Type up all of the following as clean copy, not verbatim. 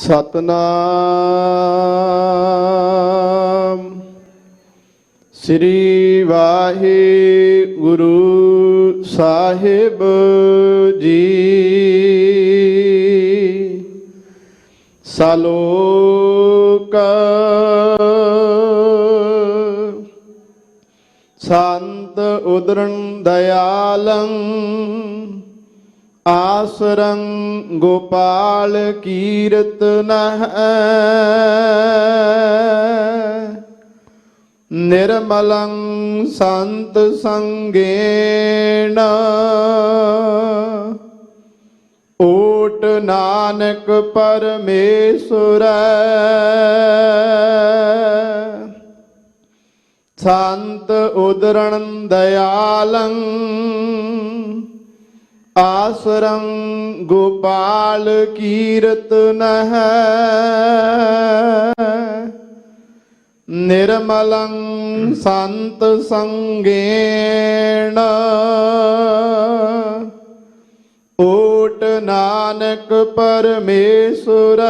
ਸਤਨਾਮ ਸ੍ਰੀ ਵਾਹਿਗੁਰੂ ਸਾਹਿਬ ਜੀ। ਸਲੋਕ ਸੰਤ ਉਦਰੰ ਦਇਆਲੰ ਆਸਰੰ ਗੋਪਾਲ ਕੀਰਤਨਹ ਨਿਰਮਲੰ ਸੰਤ ਸੰਗੇਣ ਓਟ ਨਾਨਕ ਪਰਮੇਸ਼ਵਰ ਸੰਤ ਉਦਰੰ ਦਇਆਲੰ ਆਸਰੰ ਗੋਪਾਲ ਕੀਰਤਨਹ ਨਿਰਮਲੰ ਸੰਤ ਸੰਗੇਣ ਓਟ ਨਾਨਕ ਪਰਮੇਸ਼ਵਰ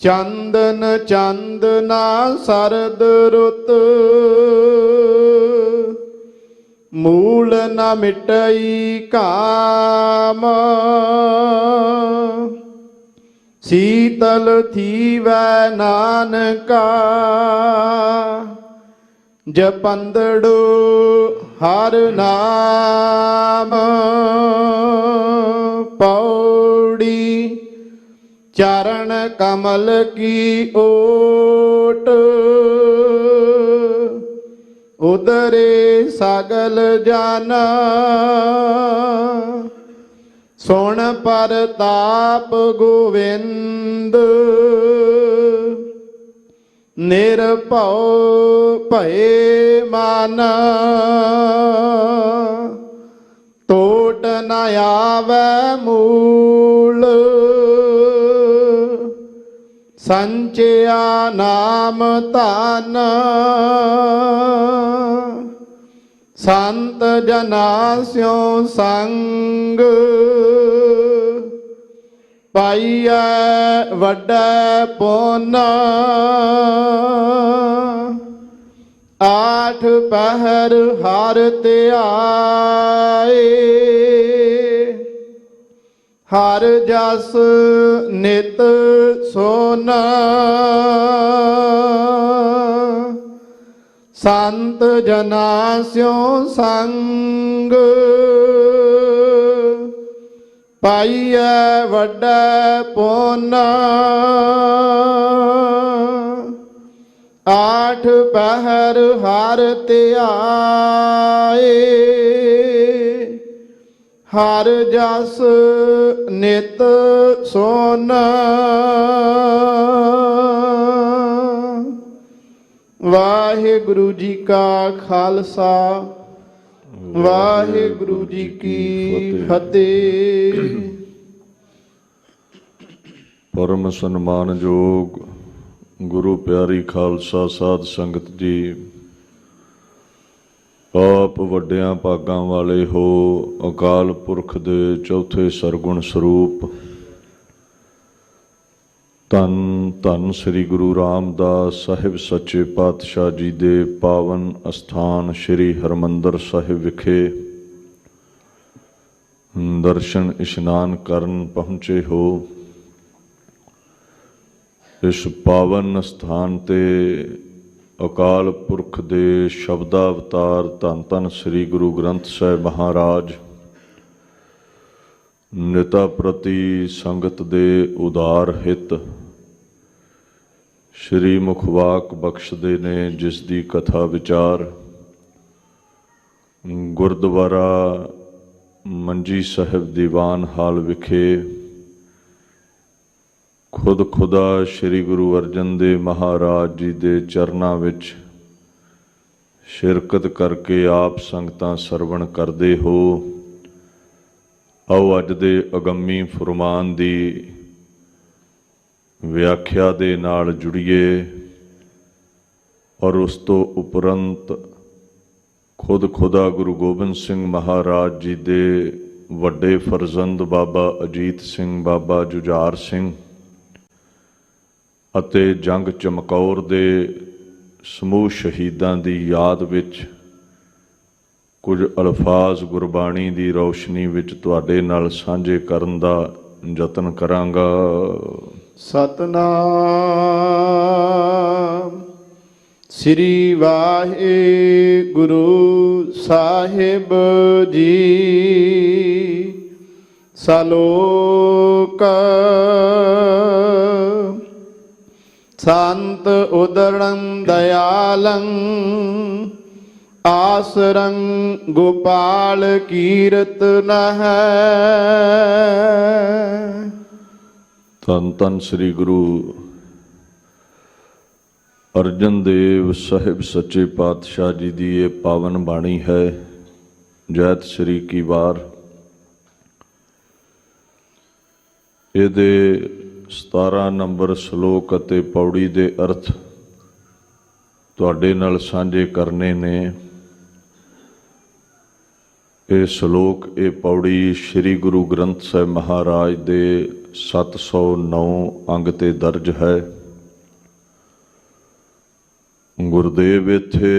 ਚੰਦਨ ਚੰਦਨਾ ਸਰਦ ਰੁੱਤ ਮੂਲ ਨ ਮਿਟਈ ਕਾਮ ਸੀਤਲ ਥੀਵੈ ਨਾਨਕਾ ਜਪੰਦੜੋ ਹਰ ਨਾਮ ਪੌੜੀ ਚਰਨ ਕਮਲ ਕੀ ਓਟ ਉਦਰੇ ਸਗਲ ਜਨ ਸੁਣ ਪਰਤਾਪ ਗੋਵਿੰਦ ਨਿਰਭਉ ਭਏ ਮਨ ਟੋਟ ਨ ਆਵੈ ਮੂਲ ਸੰਚਿਆ ਨਾਮ ਧਨ ਸੰਤ ਜਨਾ ਸਿਉ ਸੰਗ ਪਾਈਐ ਵੱਡਾ ਪੁੰਨ ਆਠ ਪਹਿਰ ਹਰ ਧਿਆਏ ਹਰ ਜਸ ਨਿਤ ਸੋਨਾ ਸੰਤ ਜਨਾ ਸਿਉ ਸੰਗ ਪਾਈਐ ਵੱਡਾ ਪੁੰਨ ਆਠ ਪਹਿਰ ਹਰ ਧਿਆਏ ਹਰ ਜਸ ਨਿਤ ਸੋਨਾ। ਵਾਹਿਗੁਰੂ ਜੀ ਕਾ ਖਾਲਸਾ ਵਾਹਿਗੁਰੂ ਜੀ ਕੀ ਫਤਿਹ। ਪਰਮ ਸਨਮਾਨਯੋਗ ਗੁਰੂ ਪਿਆਰੀ ਖਾਲਸਾ ਸਾਧ ਸੰਗਤ ਜੀ, ਆਪ ਵੱਡਿਆਂ ਭਾਗਾਂ ਵਾਲੇ ਹੋ, ਅਕਾਲ ਪੁਰਖ ਦੇ ਚੌਥੇ ਸਰਗੁਣ ਸਰੂਪ ਧੰਨ ਧੰਨ ਸ੍ਰੀ ਗੁਰੂ ਰਾਮਦਾਸ ਸਾਹਿਬ ਸੱਚੇ ਪਾਤਸ਼ਾਹ ਜੀ ਦੇ ਪਾਵਨ ਅਸਥਾਨ ਸ੍ਰੀ ਹਰਿਮੰਦਰ ਸਾਹਿਬ ਵਿਖੇ ਦਰਸ਼ਨ ਇਸ਼ਨਾਨ ਕਰਨ ਪਹੁੰਚੇ ਹੋ। ਇਸ ਪਾਵਨ ਸਥਾਨ ਤੇ ਅਕਾਲ ਪੁਰਖ ਦੇ ਸ਼ਬਦਾਵਤਾਰ ਧੰਨ ਧੰਨ ਸ੍ਰੀ ਗੁਰੂ ਗ੍ਰੰਥ ਸਾਹਿਬ ਮਹਾਰਾਜ ਨਿਤਾ ਪ੍ਰਤੀ ਸੰਗਤ ਦੇ ਉਦਾਰ ਹਿਤ ਸ਼੍ਰੀ ਮੁਖਵਾਕ ਬਖਸ਼ਦੇ ਨੇ, ਜਿਸ ਦੀ ਕਥਾ ਵਿਚਾਰ ਗੁਰਦੁਆਰਾ ਮੰਜੀ ਸਾਹਿਬ ਦੀਵਾਨ ਹਾਲ ਵਿਖੇ ਖੁਦ ਖੁਦਾ ਸ਼੍ਰੀ ਗੁਰੂ ਅਰਜਨ ਦੇਵ ਮਹਾਰਾਜ ਜੀ ਦੇ ਚਰਨਾਂ ਵਿੱਚ ਸ਼ਿਰਕਤ ਕਰਕੇ ਆਪ ਸੰਗਤਾਂ ਸਰਵਣ ਕਰਦੇ ਹੋ। ਆਓ ਅੱਜ ਦੇ ਅਗੰਮੀ ਫੁਰਮਾਨ ਦੀ ਵਿਆਖਿਆ ਦੇ ਨਾਲ ਜੁੜੀਏ ਔਰ ਉਸ ਤੋਂ ਉਪਰੰਤ ਖੁਦ ਖੁਦਾ ਗੁਰੂ ਗੋਬਿੰਦ ਸਿੰਘ ਮਹਾਰਾਜ ਜੀ ਦੇ ਵੱਡੇ ਫਰਜ਼ੰਦ ਬਾਬਾ ਅਜੀਤ ਸਿੰਘ, ਬਾਬਾ ਜੁਝਾਰ ਸਿੰਘ ਅਤੇ ਜੰਗ ਚਮਕੌਰ ਦੇ ਸਮੂਹ ਸ਼ਹੀਦਾਂ ਦੀ ਯਾਦ ਵਿੱਚ ਕੁਝ ਅਲਫਾਜ਼ ਗੁਰਬਾਣੀ ਦੀ ਰੌਸ਼ਨੀ ਵਿੱਚ ਤੁਹਾਡੇ ਨਾਲ ਸਾਂਝੇ ਕਰਨ ਦਾ ਯਤਨ ਕਰਾਂਗਾ। ਸਤਨਾਮ ਸ੍ਰੀ ਵਾਹਿਗੁਰੂ ਸਾਹਿਬ ਜੀ। ਸਲੋਕ ਸੰਤ ਉਦਰੰ ਦਇਆਲੰ ਆਸਰੰ ਗੋਪਾਲ ਕੀਰਤਨ ਹੈ। ਧੰਨ ਧੰਨ ਸ੍ਰੀ ਗੁਰੂ ਅਰਜਨ ਦੇਵ ਸਾਹਿਬ ਸੱਚੇ ਪਾਤਸ਼ਾਹ ਜੀ ਦੀ ਇਹ ਪਾਵਨ ਬਾਣੀ ਹੈ। ਜੈਤ ਸ੍ਰੀ ਕੀ ਵਾਰ। ਇਹਦੇ 17 ਨੰਬਰ ਸ਼ਲੋਕ ਅਤੇ ਪੌੜੀ ਦੇ ਅਰਥ ਤੁਹਾਡੇ ਨਾਲ ਸਾਂਝੇ ਕਰਨੇ ਨੇ। ਇਹ ਸ਼ਲੋਕ, ਇਹ ਪੌੜੀ ਸ੍ਰੀ ਗੁਰੂ ਗ੍ਰੰਥ ਸਾਹਿਬ ਮਹਾਰਾਜ ਦੇ 709 ਅੰਗ ਤੇ ਦਰਜ ਹੈ। ਗੁਰਦੇਵ ਇੱਥੇ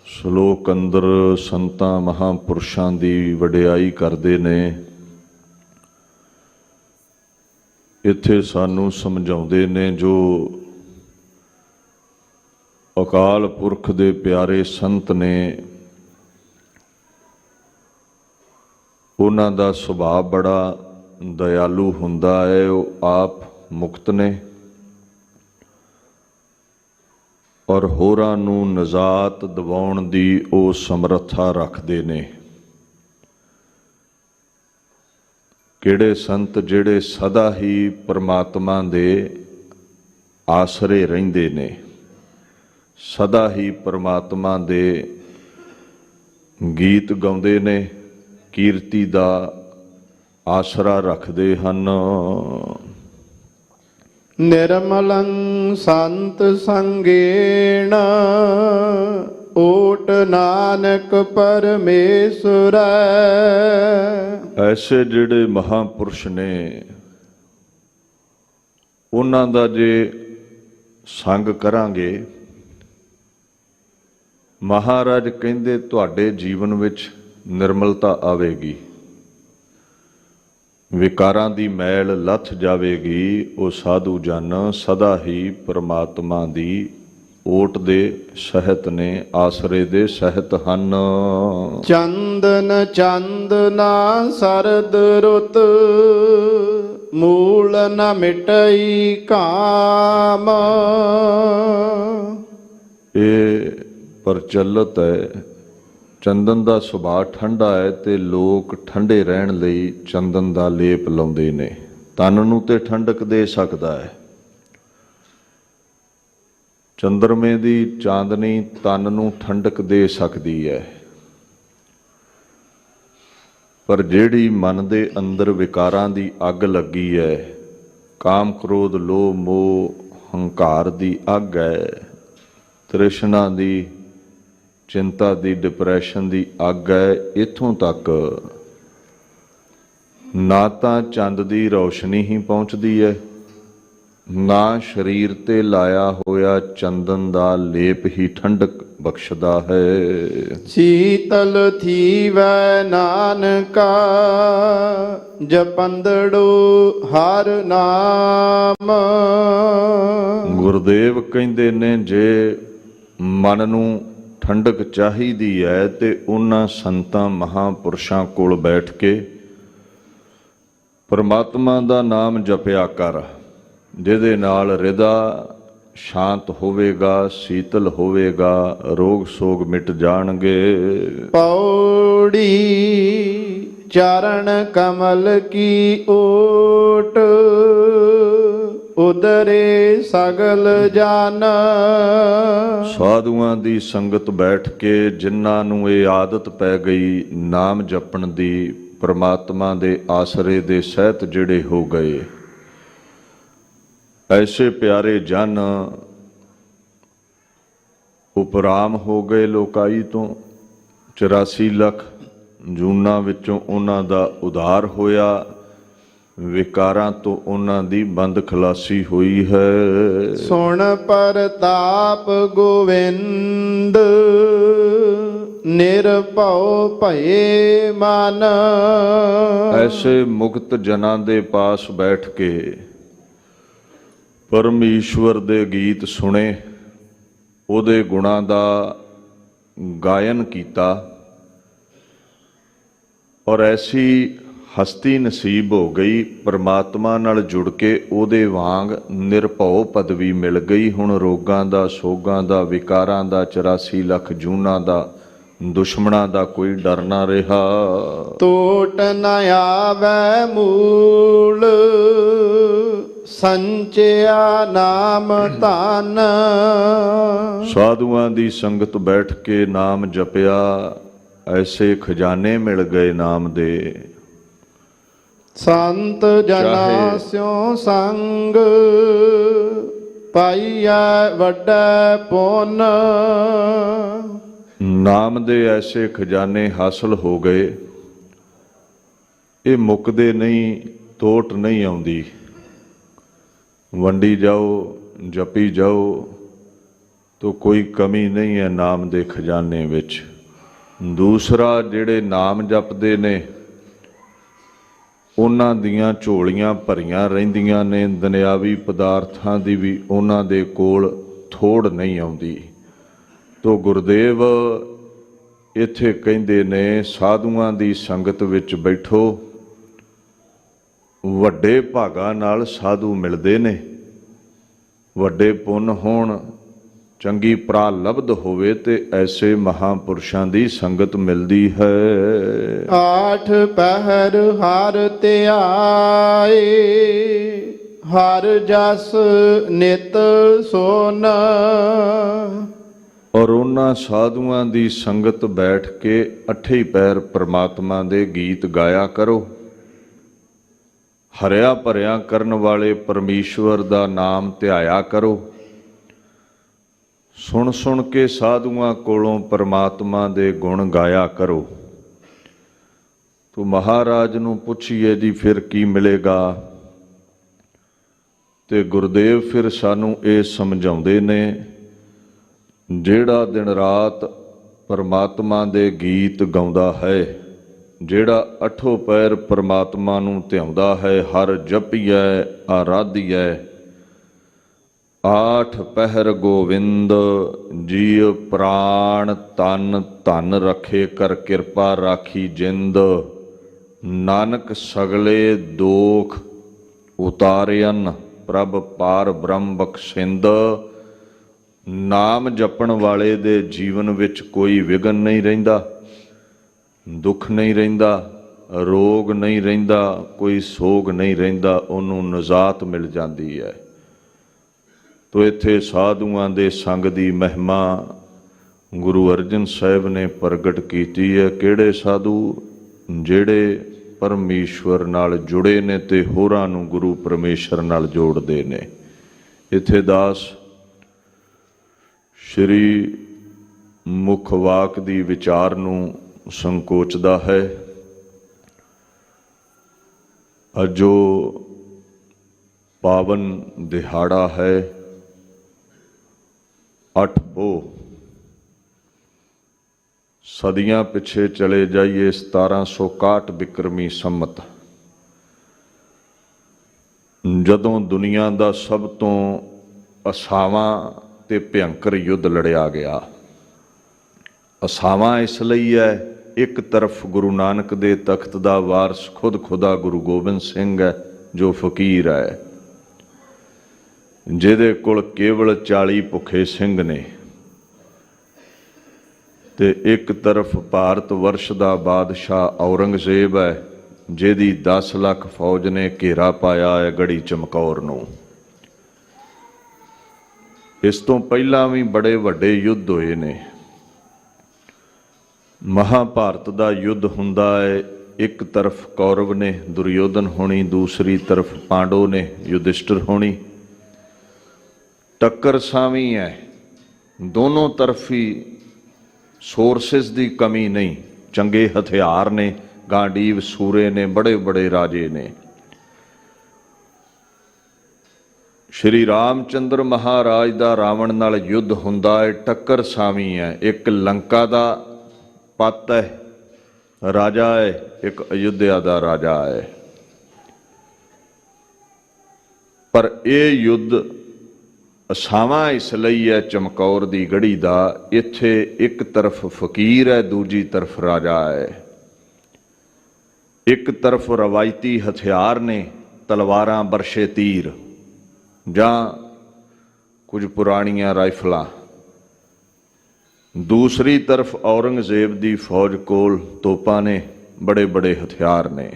ਸ਼ਲੋਕ ਅੰਦਰ ਸੰਤਾਂ ਮਹਾਂਪੁਰਸ਼ਾਂ ਦੀ ਵਡਿਆਈ ਕਰਦੇ ਨੇ। ਇੱਥੇ ਸਾਨੂੰ ਸਮਝਾਉਂਦੇ ਨੇ ਜੋ ਅਕਾਲ ਪੁਰਖ ਦੇ ਪਿਆਰੇ ਸੰਤ ਨੇ, ਉਹਨਾਂ ਦਾ ਸੁਭਾਅ ਬੜਾ ਦਇਆਲੂ ਹੁੰਦਾ ਹੈ। ਉਹ ਆਪ ਮੁਕਤ ਨੇ ਔਰ ਹੋਰਾਂ ਨੂੰ ਨਜ਼ਾਤ ਦਿਵਾਉਣ ਦੀ ਉਹ ਸਮਰੱਥਾ ਰੱਖਦੇ ਨੇ। ਕਿਹੜੇ ਸੰਤ ਜਿਹੜੇ ਸਦਾ ਹੀ ਪਰਮਾਤਮਾ ਦੇ ਆਸਰੇ ਰਹਿੰਦੇ ਨੇ, ਸਦਾ ਹੀ ਪਰਮਾਤਮਾ ਦੇ ਗੀਤ ਗਾਉਂਦੇ ਨੇ, ਕੀਰਤੀ ਦਾ ਆਸਰਾ ਰੱਖਦੇ ਹਨ। ਨਿਰਮਲੰ ਸੰਤ ਸੰਗੇਣ ਓਟ ਨਾਨਕ ਪਰਮੇਸ਼ਰ। ਐਸੇ ਜਿਹੜੇ ਮਹਾਂਪੁਰਸ਼ ਨੇ, ਉਹਨਾਂ ਦਾ ਜੇ ਸੰਗ ਕਰਾਂਗੇ, ਮਹਾਰਾਜ ਕਹਿੰਦੇ ਤੁਹਾਡੇ ਜੀਵਨ ਵਿੱਚ ਨਿਰਮਲਤਾ ਆਵੇਗੀ, ਵਿਕਾਰਾਂ ਦੀ ਮੈਲ ਲੱਥ ਜਾਵੇਗੀ। ਉਹ ਸਾਧੂ ਜਨ ਸਦਾ ਹੀ ਪਰਮਾਤਮਾ ਦੀ ਓਟ ਦੇ ਸਹਿਤ ਨੇ, ਆਸਰੇ ਦੇ ਸਹਿਤ ਹਨ। ਚੰਦਨ ਚੰਦਨਾ ਸਰਦ ਰੁੱਤ ਮੂਲ ਨ ਮਿਟਈ ਕਾਮ। ਇਹ ਪ੍ਰਚਲਿਤ ਹੈ। ਚੰਦਨ ਦਾ ਸੁਭਾਅ ਠੰਡਾ ਹੈ ਤੇ ਲੋਕ ਠੰਡੇ ਰਹਿਣ ਲਈ ਚੰਦਨ ਦਾ ਲੇਪ ਲਾਉਂਦੇ ਨੇ। ਤਨ ਨੂੰ ਤੇ ਠੰਡਕ ਦੇ ਸਕਦਾ ਹੈ। ਚੰਦਰਮੇ ਦੀ ਚਾਂਦਨੀ ਤਨ ਨੂੰ ਠੰਡਕ ਦੇ ਸਕਦੀ ਹੈ, ਪਰ ਜਿਹੜੀ ਮਨ ਦੇ ਅੰਦਰ ਵਿਕਾਰਾਂ ਦੀ ਅੱਗ ਲੱਗੀ ਹੈ, ਕਾਮ ਕ੍ਰੋਧ ਲੋਭ ਮੋਹ ਹੰਕਾਰ ਦੀ ਅੱਗ ਹੈ, ਤ੍ਰਿਸ਼ਨਾ ਦੀ, ਚਿੰਤਾ ਦੀ, ਡਿਪਰੈਸ਼ਨ ਦੀ ਅੱਗ ਹੈ, ਇੱਥੋਂ ਤੱਕ ਨਾ ਤਾਂ ਚੰਦ ਦੀ ਰੌਸ਼ਨੀ ਹੀ ਪਹੁੰਚਦੀ ਹੈ, ਨਾ ਸਰੀਰ ਤੇ ਲਾਇਆ ਹੋਇਆ ਚੰਦਨ ਦਾ ਲੇਪ ਹੀ ਠੰਡਕ ਬਖਸ਼ਦਾ ਹੈ। ਸੀਤਲ ਥੀਵੈ ਨਾਨਕਾ ਜਪੰਦੜੋ ਹਰ ਨਾਮ। ਗੁਰਦੇਵ ਕਹਿੰਦੇ ਨੇ ਜੇ ਮਨ ਨੂੰ ਠੰਡਕ ਚਾਹੀਦੀ ਹੈ ਤੇ ਉਹਨਾਂ ਸੰਤਾਂ ਮਹਾਂਪੁਰਸ਼ਾਂ ਕੋਲ ਬੈਠ ਕੇ ਪਰਮਾਤਮਾ ਦਾ ਨਾਮ ਜਪਿਆ ਕਰ, ਜਿਹਦੇ ਨਾਲ ਹਿਰਦਾ ਸ਼ਾਂਤ ਹੋਵੇਗਾ, ਸੀਤਲ ਹੋਵੇਗਾ, ਰੋਗ ਸੋਗ ਮਿਟ ਜਾਣਗੇ। ਪੌੜੀ ਚਰਨ ਕਮਲ ਕੀ ਓਟ ਉਦਰੇ ਸਗਲ ਜਨ। ਸਾਧੂਆਂ ਦੀ ਸੰਗਤ ਬੈਠ ਕੇ ਜਿਨ੍ਹਾਂ ਨੂੰ ਇਹ ਆਦਤ ਪੈ ਗਈ ਨਾਮ ਜਪਣ ਦੀ, ਪਰਮਾਤਮਾ ਦੇ ਆਸਰੇ ਦੇ ਸਹਿਤ ਜਿਹੜੇ ਹੋ ਗਏ, ਐਸੇ ਪਿਆਰੇ ਜਨ ਉਪਰਾਮ ਹੋ ਗਏ ਲੋਕਾਈ ਤੋਂ। 84 ਲੱਖ ਜੂਨਾਂ ਵਿੱਚੋਂ ਉਹਨਾਂ ਦਾ ਉਧਾਰ ਹੋਇਆ, ਵਿਕਾਰਾਂ ਤੋਂ ਉਹਨਾਂ ਦੀ ਬੰਦ ਖਲਾਸੀ ਹੋਈ ਹੈ। ਸੁਣ ਪ੍ਰਤਾਪ ਗੋਵਿੰਦ ਨਿਰਭਉ ਭਏ ਮਨ। ਐਸੇ ਮੁਕਤ ਜਨਾਂ ਦੇ ਪਾਸ ਬੈਠ ਕੇ ਪਰਮੇਸ਼ਵਰ ਦੇ ਗੀਤ ਸੁਣੇ, ਉਹਦੇ ਗੁਣਾਂ ਦਾ ਗਾਇਨ ਕੀਤਾ, ਔਰ ਐਸੀ ਹਸਤੀ ਨਸੀਬ ਹੋ ਗਈ, ਪਰਮਾਤਮਾ ਨਾਲ ਜੁੜ ਕੇ ਉਹਦੇ ਵਾਂਗ ਨਿਰਭਉ ਪਦਵੀ ਮਿਲ ਗਈ। ਹੁਣ ਰੋਗਾਂ ਦਾ, ਸੋਗਾਂ ਦਾ, ਵਿਕਾਰਾਂ ਦਾ, 84 ਲੱਖ ਜੂਨਾਂ ਦਾ, ਦੁਸ਼ਮਣਾਂ ਦਾ ਕੋਈ ਡਰ ਨਾ ਰਿਹਾ। ਟੋਟ ਨ ਆਵੈ ਮੂਲ ਸੰਚਿਆ ਨਾਮ ਧਨ। ਸਾਧੂਆਂ ਦੀ ਸੰਗਤ ਬੈਠ ਕੇ ਨਾਮ ਜਪਿਆ, ਐਸੇ ਖਜ਼ਾਨੇ ਮਿਲ ਗਏ ਨਾਮ ਦੇ। ਸੰਤ ਜਨਾ ਸਿਉ ਸੰਗ ਪਾਈਐ ਵੱਡਾ ਪੁੰਨ। ਨਾਮ ਦੇ ਐਸੇ ਖਜ਼ਾਨੇ ਹਾਸਲ ਹੋ ਗਏ, ਇਹ ਮੁੱਕਦੇ ਨਹੀਂ, ਤੋਟ ਨਹੀਂ ਆਉਂਦੀ। ਵੰਡੀ ਜਾਓ, ਜਪੀ ਜਾਓ, ਤੋ ਕੋਈ ਕਮੀ ਨਹੀਂ ਹੈ ਨਾਮ ਦੇ ਖਜ਼ਾਨੇ ਵਿੱਚ। ਦੂਸਰਾ, ਜਿਹੜੇ ਨਾਮ ਜਪਦੇ ਨੇ ਉਹਨਾਂ ਦੀਆਂ ਝੋਲੀਆਂ ਭਰੀਆਂ ਰਹਿੰਦੀਆਂ ਨੇ, ਦੁਨਿਆਵੀ ਪਦਾਰਥਾਂ ਦੀ ਵੀ ਉਹਨਾਂ ਦੇ ਕੋਲ ਥੋੜ ਨਹੀਂ ਆਉਂਦੀ। ਤੋ ਗੁਰਦੇਵ ਇੱਥੇ ਕਹਿੰਦੇ ਨੇ, ਸਾਧੂਆਂ ਦੀ ਸੰਗਤ ਵਿੱਚ ਬੈਠੋ, ਵੱਡੇ ਭਾਗਾਂ ਨਾਲ ਸਾਧੂ ਮਿਲਦੇ ਨੇ। ਵੱਡੇ ਪੁੰਨ ਹੋਣ, ਚੰਗੀ ਪ੍ਰਾਲਬਧ ਹੋਵੇ ਤੇ ਐਸੇ ਮਹਾਂਪੁਰਸ਼ਾਂ ਦੀ ਸੰਗਤ ਮਿਲਦੀ ਹੈ। ਆਠ ਪਹਿਰ ਹਰ ਧਿਆਏ ਹਰ ਜਸ ਨਿਤ ਸੋਨ। ਔਰ ਉਹਨਾਂ ਸਾਧੂਆਂ ਦੀ ਸੰਗਤ ਬੈਠ ਕੇ ਅੱਠੇ ਪੈਰ ਪ੍ਰਮਾਤਮਾ ਦੇ ਗੀਤ ਗਾਇਆ ਕਰੋ। ਹਰਿਆ ਭਰਿਆ ਕਰਨ ਵਾਲੇ ਪਰਮੇਸ਼ਵਰ ਦਾ ਨਾਮ ਧਿਆਇਆ ਕਰੋ। ਸੁਣ ਸੁਣ ਕੇ ਸਾਧੂਆਂ ਕੋਲੋਂ ਪਰਮਾਤਮਾ ਦੇ ਗੁਣ ਗਾਇਆ ਕਰੋ। ਤੂੰ ਮਹਾਰਾਜ ਨੂੰ ਪੁੱਛੀਏ ਜੀ ਫਿਰ ਕੀ ਮਿਲੇਗਾ, ਤੇ ਗੁਰਦੇਵ ਫਿਰ ਸਾਨੂੰ ਇਹ ਸਮਝਾਉਂਦੇ ਨੇ, ਜਿਹੜਾ ਦਿਨ ਰਾਤ ਪਰਮਾਤਮਾ ਦੇ ਗੀਤ ਗਾਉਂਦਾ ਹੈ, ਜਿਹੜਾ ਅੱਠੋਂ ਪੈਰ ਪਰਮਾਤਮਾ ਨੂੰ ਧਿਆਉਂਦਾ ਹੈ, ਹਰ ਜਪੀਐ ਆਰਾਧੀਐ, ਆਠ ਪਹਿਰ ਗੋਵਿੰਦ ਜੀਅ ਪ੍ਰਾਣ ਤਨ ਧਨ ਰਖੇ ਕਰ ਕਿਰਪਾ ਰਾਖੀ ਜਿੰਦ। ਨਾਨਕ ਸਗਲੇ ਦੋਖ ਉਤਾਰਿਅਨ ਪ੍ਰਭ ਪਾਰ ਬ੍ਰਹਮ ਬਖਸ਼ਿੰਦ। ਨਾਮ ਜਪਣ ਵਾਲੇ ਦੇ ਜੀਵਨ ਵਿੱਚ ਕੋਈ ਵਿਘਨ ਨਹੀਂ ਰਹਿੰਦਾ, ਦੁੱਖ ਨਹੀਂ ਰਹਿੰਦਾ, ਰੋਗ ਨਹੀਂ ਰਹਿੰਦਾ, ਕੋਈ ਸੋਗ ਨਹੀਂ ਰਹਿੰਦਾ, ਉਹਨੂੰ ਨਜ਼ਾਤ ਮਿਲ ਜਾਂਦੀ ਹੈ। ਤੋ ਇੱਥੇ ਸਾਧੂਆਂ ਦੇ ਸੰਗ ਦੀ ਮਹਿਮਾ ਗੁਰੂ ਅਰਜਨ ਸਾਹਿਬ ਨੇ ਪ੍ਰਗਟ ਕੀਤੀ ਹੈ। ਕਿਹੜੇ ਸਾਧੂ? ਜਿਹੜੇ ਪਰਮੇਸ਼ਵਰ ਨਾਲ ਜੁੜੇ ਨੇ ਤੇ ਹੋਰਾਂ ਨੂੰ ਗੁਰੂ ਪਰਮੇਸ਼ਰ ਨਾਲ ਜੋੜਦੇ ਨੇ। ਇੱਥੇ ਦਾਸ ਸ਼੍ਰੀ ਮੁੱਖ ਵਾਕ ਦੀ ਵਿਚਾਰ ਨੂੰ ਸੰਕੋਚਦਾ ਹੈ। ਅਜੋ ਪਾਵਨ ਦਿਹਾੜਾ ਹੈ 8 ਪੋਹ। ਸਦੀਆਂ ਪਿੱਛੇ ਚਲੇ ਜਾਈਏ 1761 ਬਿਕਰਮੀ ਸੰਮਤ, ਜਦੋਂ ਦੁਨੀਆ ਦਾ ਸਭ ਤੋਂ ਅਸਾਵਾਂ ਤੇ ਭਿਅੰਕਰ ਯੁੱਧ ਲੜਿਆ ਗਿਆ। ਅਸਾਵਾਂ ਇਸ ਲਈ ਹੈ, ਇੱਕ ਤਰਫ ਗੁਰੂ ਨਾਨਕ ਦੇ ਤਖਤ ਦਾ ਵਾਰਸ ਖੁਦ ਖੁਦਾ ਗੁਰੂ ਗੋਬਿੰਦ ਸਿੰਘ ਹੈ, ਜੋ ਫਕੀਰ ਹੈ, ਜਿਹਦੇ ਕੋਲ ਕੇਵਲ 40 ਭੁੱਖੇ ਸਿੰਘ ਨੇ, ਤੇ ਇੱਕ ਤਰਫ ਭਾਰਤ ਵਰਸ਼ ਦਾ ਬਾਦਸ਼ਾਹ ਔਰੰਗਜ਼ੇਬ ਹੈ, ਜਿਹਦੀ 10 ਲੱਖ ਫੌਜ ਨੇ ਘੇਰਾ ਪਾਇਆ ਹੈ ਗੜੀ ਚਮਕੌਰ ਨੂੰ। ਇਸ ਤੋਂ ਪਹਿਲਾਂ ਵੀ ਬੜੇ ਵੱਡੇ ਯੁੱਧ ਹੋਏ ਨੇ। ਮਹਾਭਾਰਤ ਦਾ ਯੁੱਧ ਹੁੰਦਾ ਹੈ, ਇੱਕ ਤਰਫ ਕੌਰਵ ਨੇ ਦੁਰਯੋਧਨ ਹੋਣੀ, ਦੂਸਰੀ ਤਰਫ ਪਾਂਡੋ ਨੇ ਯੁਧਿਸ਼ਟਰ ਹੋਣੀ। ਟੱਕਰ ਸਾਵੀਂ ਹੈ, ਦੋਨੋਂ ਤਰਫ ਹੀ ਸੋਰਸਿਸ ਦੀ ਕਮੀ ਨਹੀਂ, ਚੰਗੇ ਹਥਿਆਰ ਨੇ, ਗਾਂਡੀਵ ਸੂਰੇ ਨੇ, ਬੜੇ ਬੜੇ ਰਾਜੇ ਨੇ। ਸ਼੍ਰੀ ਰਾਮਚੰਦਰ ਮਹਾਰਾਜ ਦਾ ਰਾਵਣ ਨਾਲ ਯੁੱਧ ਹੁੰਦਾ ਹੈ, ਟੱਕਰ ਸਾਵੀਂ ਹੈ। ਇੱਕ ਲੰਕਾ ਦਾ ਪੱਤ ਹੈ, ਰਾਜਾ ਹੈ, ਇੱਕ ਅਯੁੱਧਿਆ ਦਾ ਰਾਜਾ ਹੈ। ਪਰ ਇਹ ਯੁੱਧ ਅਸਾਵਾਂ ਇਸ ਲਈ ਹੈ ਚਮਕੌਰ ਦੀ ਗੜੀ ਦਾ, ਇੱਥੇ ਇੱਕ ਤਰਫ ਫਕੀਰ ਹੈ, ਦੂਜੀ ਤਰਫ ਰਾਜਾ ਹੈ। ਇੱਕ ਤਰਫ ਰਵਾਇਤੀ ਹਥਿਆਰ ਨੇ, ਤਲਵਾਰਾਂ, ਬਰਸ਼ੇ, ਤੀਰ ਜਾਂ ਕੁਝ ਪੁਰਾਣੀਆਂ ਰਾਈਫਲਾਂ। ਦੂਸਰੀ ਤਰਫ ਔਰੰਗਜ਼ੇਬ ਦੀ ਫੌਜ ਕੋਲ ਤੋਪਾਂ ਨੇ, ਬੜੇ ਬੜੇ ਹਥਿਆਰ ਨੇ।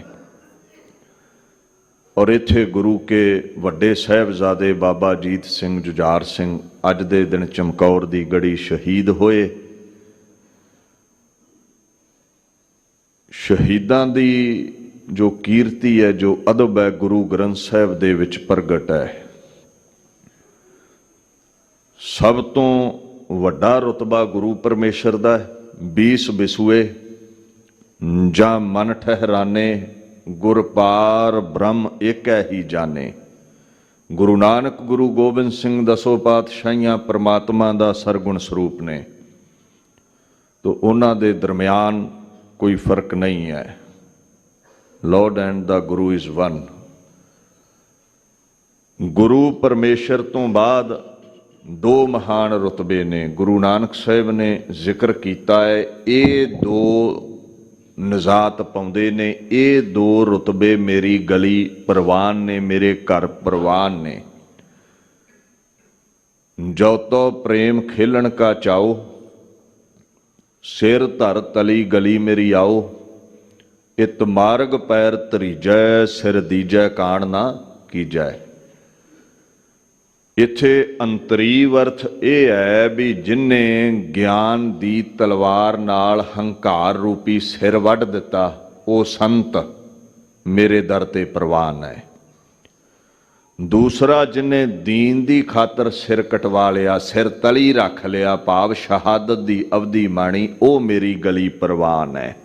ਔਰ ਇੱਥੇ ਗੁਰੂ ਕੇ ਵੱਡੇ ਸਾਹਿਬਜ਼ਾਦੇ ਬਾਬਾ ਅਜੀਤ ਸਿੰਘ, ਜੁਝਾਰ ਸਿੰਘ ਅੱਜ ਦੇ ਦਿਨ ਚਮਕੌਰ ਦੀ ਗੜੀ ਸ਼ਹੀਦ ਹੋਏ। ਸ਼ਹੀਦਾਂ ਦੀ ਜੋ ਕੀਰਤੀ ਹੈ, ਜੋ ਅਦਬ ਹੈ, ਗੁਰੂ ਗ੍ਰੰਥ ਸਾਹਿਬ ਦੇ ਵਿੱਚ ਪ੍ਰਗਟ ਹੈ। ਸਭ ਤੋਂ ਵੱਡਾ ਰੁਤਬਾ ਗੁਰੂ ਪਰਮੇਸ਼ਰ ਦਾ ਹੈ। 20 ਬਿਸੂਏ ਜਾਂ ਮਨ ਠਹਿਰਾਨੇ, ਗੁਰ ਪਾਰ ਬ੍ਰਹਮ ਏਕੈ ਹੀ ਜਾਣੇ। ਗੁਰੂ ਨਾਨਕ, ਗੁਰੂ ਗੋਬਿੰਦ ਸਿੰਘ, ਦਸੋ ਪਾਤਸ਼ਾਹੀਆਂ ਪਰਮਾਤਮਾ ਦਾ ਸਰਗੁਣ ਸਰੂਪ ਨੇ, ਤੋ ਉਹਨਾਂ ਦੇ ਦਰਮਿਆਨ ਕੋਈ ਫਰਕ ਨਹੀਂ ਹੈ। Lord and the Guru is one। ਗੁਰੂ ਪਰਮੇਸ਼ਰ ਤੋਂ ਬਾਅਦ ਦੋ ਮਹਾਨ ਰੁਤਬੇ ਨੇ, ਗੁਰੂ ਨਾਨਕ ਸਾਹਿਬ ਨੇ ਜ਼ਿਕਰ ਕੀਤਾ ਹੈ। ਇਹ ਦੋ ਨਿਜ਼ਾਤ ਪਾਉਂਦੇ ਨੇ, ਇਹ ਦੋ ਰੁਤਬੇ ਮੇਰੀ ਗਲੀ ਪ੍ਰਵਾਨ ਨੇ, ਮੇਰੇ ਘਰ ਪ੍ਰਵਾਨ ਨੇ। ਜੋ ਤੋ ਪ੍ਰੇਮ ਖੇਲਣ ਕਾ ਚਾਓ, ਸਿਰ ਧਰ ਤਲੀ ਗਲੀ ਮੇਰੀ ਆਓ। ਇਤ ਮਾਰਗ ਪੈਰ ਧਰੀਜੈ, ਸਿਰ ਦੀਜੈ ਕਾਣ ਨਾ ਕੀਜੈ। ਇੱਥੇ ਅੰਤਰੀਵ ਅਰਥ ਇਹ ਹੈ ਵੀ ਜਿਨ੍ਹੇ ਗਿਆਨ ਦੀ ਤਲਵਾਰ ਨਾਲ ਹੰਕਾਰ ਰੂਪੀ ਸਿਰ ਵੱਢ ਦਿੱਤਾ, ਉਹ ਸੰਤ ਮੇਰੇ ਦਰ ਤੇ ਪ੍ਰਵਾਨ ਹੈ। ਦੂਸਰਾ, ਜਿਨ੍ਹੇ ਦੀਨ ਦੀ ਖਾਤਰ ਸਿਰ ਕਟਵਾ ਲਿਆ, ਸਿਰ ਤਲੀ ਰੱਖ ਲਿਆ, ਭਾਵ ਸ਼ਹਾਦਤ ਦੀ ਅਵਧੀ ਮਾਣੀ, ਉਹ ਮੇਰੀ ਗਲੀ ਪ੍ਰਵਾਨ ਹੈ।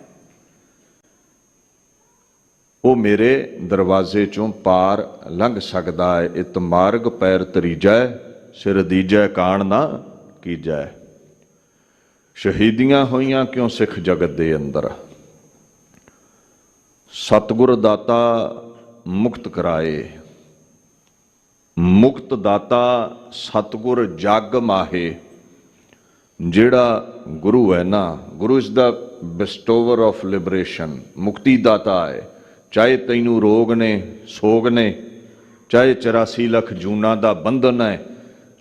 ਉਹ ਮੇਰੇ ਦਰਵਾਜ਼ੇ ਚੋਂ ਪਾਰ ਲੰਘ ਸਕਦਾ ਹੈ। ਇਤ ਮਾਰਗ ਪੈਰ ਧਰੀਜੈ, ਸਿਰ ਦੀਜੈ ਕਾਣ ਨਾ ਕੀਜੈ। ਸ਼ਹੀਦੀਆਂ ਹੋਈਆਂ ਕਿਉਂ ਸਿੱਖ ਜਗਤ ਦੇ ਅੰਦਰ। ਸਤਿਗੁਰ ਦਾਤਾ ਮੁਕਤ ਕਰਾਏ। ਮੁਕਤ ਦਾਤਾ ਸਤਿਗੁਰ ਜਗ ਮਾਹੇ। ਜਿਹੜਾ ਗੁਰੂ ਹੈ ਨਾ, ਗੁਰੂ ਇਜ਼ ਦਾ ਬਿਸਟੋਵਰ ਆਫ ਲਿਬਰੇਸ਼ਨ, ਮੁਕਤੀ ਦਾਤਾ ਹੈ। ਚਾਹੇ ਤੈਨੂੰ ਰੋਗ ਨੇ, ਸੋਗ ਨੇ, ਚਾਹੇ 84 ਲੱਖ ਜੂਨਾਂ ਦਾ ਬੰਧਨ ਹੈ,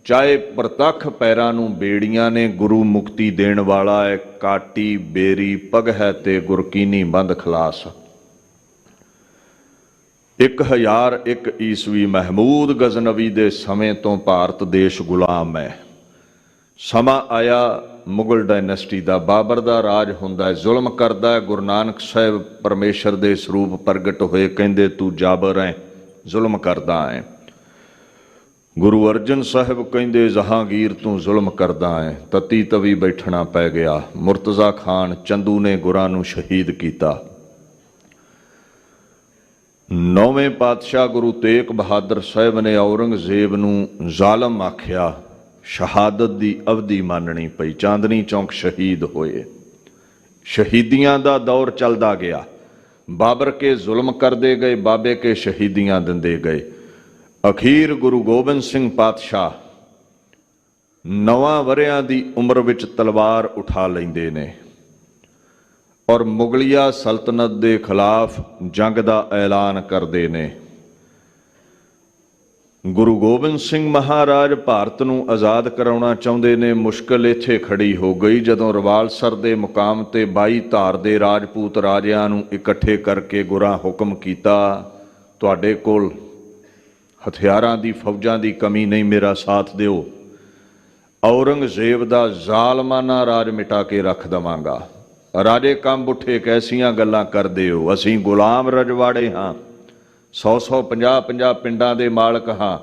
ਚਾਹੇ ਪ੍ਰਤੱਖ ਪੈਰਾਂ ਨੂੰ ਬੇੜੀਆਂ ਨੇ, ਗੁਰੂ ਮੁਕਤੀ ਦੇਣ ਵਾਲਾ ਹੈ। ਕਾਟੀ ਬੇਰੀ ਪਗ ਹੈ ਤੇ ਗੁਰਕੀਨੀ ਬੰਦ ਖਲਾਸ। 1001 ਈਸਵੀ ਮਹਿਮੂਦ ਗਜ਼ਨਵੀ ਦੇ ਸਮੇਂ ਤੋਂ ਭਾਰਤ ਦੇਸ਼ ਗੁਲਾਮ ਹੈ। ਸਮਾਂ ਆਇਆ ਮੁਗਲ ਡਾਇਨੈਸਟੀ ਦਾ, ਬਾਬਰ ਦਾ ਰਾਜ ਹੁੰਦਾ ਹੈ, ਜ਼ੁਲਮ ਕਰਦਾ ਹੈ। ਗੁਰੂ ਨਾਨਕ ਸਾਹਿਬ ਪਰਮੇਸ਼ਰ ਦੇ ਸਰੂਪ ਪ੍ਰਗਟ ਹੋਏ, ਕਹਿੰਦੇ ਤੂੰ ਜਾਬਰ ਹੈ, ਜ਼ੁਲਮ ਕਰਦਾ ਹੈ। ਗੁਰੂ ਅਰਜਨ ਸਾਹਿਬ ਕਹਿੰਦੇ ਜਹਾਂਗੀਰ ਤੂੰ ਜ਼ੁਲਮ ਕਰਦਾ ਹੈ। ਤਤੀ ਤਵੀ ਬੈਠਣਾ ਪੈ ਗਿਆ। ਮੁਰਤਜ਼ਾ ਖਾਨ ਚੰਦੂ ਨੇ ਗੁਰਾਂ ਨੂੰ ਸ਼ਹੀਦ ਕੀਤਾ। 9ਵੇਂ ਪਾਤਸ਼ਾਹ ਗੁਰੂ ਤੇਗ ਬਹਾਦਰ ਸਾਹਿਬ ਨੇ ਔਰੰਗਜ਼ੇਬ ਨੂੰ ਜ਼ਾਲਮ ਆਖਿਆ। ਸ਼ਹਾਦਤ ਦੀ ਅਵਧੀ ਮੰਨਣੀ ਪਈ। ਚਾਂਦਨੀ ਚੌਂਕ ਸ਼ਹੀਦ ਹੋਏ। ਸ਼ਹੀਦੀਆਂ ਦਾ ਦੌਰ ਚੱਲਦਾ ਗਿਆ। ਬਾਬਰ ਕੇ ਜ਼ੁਲਮ ਕਰਦੇ ਗਏ, ਬਾਬੇ ਕੇ ਸ਼ਹੀਦੀਆਂ ਦਿੰਦੇ ਗਏ। ਅਖੀਰ ਗੁਰੂ ਗੋਬਿੰਦ ਸਿੰਘ ਪਾਤਸ਼ਾਹ 9 ਵਰ੍ਹਿਆਂ ਦੀ ਉਮਰ ਵਿੱਚ ਤਲਵਾਰ ਉਠਾ ਲੈਂਦੇ ਨੇ ਔਰ ਮੁਗਲਿਆ ਸਲਤਨਤ ਦੇ ਖਿਲਾਫ ਜੰਗ ਦਾ ਐਲਾਨ ਕਰਦੇ ਨੇ। ਗੁਰੂ ਗੋਬਿੰਦ ਸਿੰਘ ਮਹਾਰਾਜ ਭਾਰਤ ਨੂੰ ਆਜ਼ਾਦ ਕਰਾਉਣਾ ਚਾਹੁੰਦੇ ਨੇ। ਮੁਸ਼ਕਲ ਇੱਥੇ ਖੜੀ ਹੋ ਗਈ ਜਦੋਂ ਰਵਾਲਸਰ ਦੇ ਮੁਕਾਮ ਤੇ 22 ਧਾਰ ਦੇ ਰਾਜਪੂਤ ਰਾਜਿਆਂ ਨੂੰ ਇਕੱਠੇ ਕਰਕੇ ਗੁਰਾਂ ਹੁਕਮ ਕੀਤਾ, ਤੁਹਾਡੇ ਕੋਲ ਹਥਿਆਰਾਂ ਦੀ, ਫੌਜਾਂ ਦੀ ਕਮੀ ਨਹੀਂ, ਮੇਰਾ ਸਾਥ ਦਿਓ। ਔਰੰਗਜ਼ੇਬ ਦਾ ਜ਼ਾਲਮਾਨਾ ਰਾਜ ਮਿਟਾ ਕੇ ਰੱਖ ਦੇਵਾਂਗਾ। ਰਾਜੇ ਕੰਬ ਉੱਠੇ, ਕੈਸੀਆਂ ਗੱਲਾਂ ਕਰਦੇ ਹੋ, ਅਸੀਂ ਗੁਲਾਮ ਰਜਵਾੜੇ ਹਾਂ, 100 50 ਪਿੰਡਾਂ ਦੇ ਮਾਲਕ ਹਾਂ,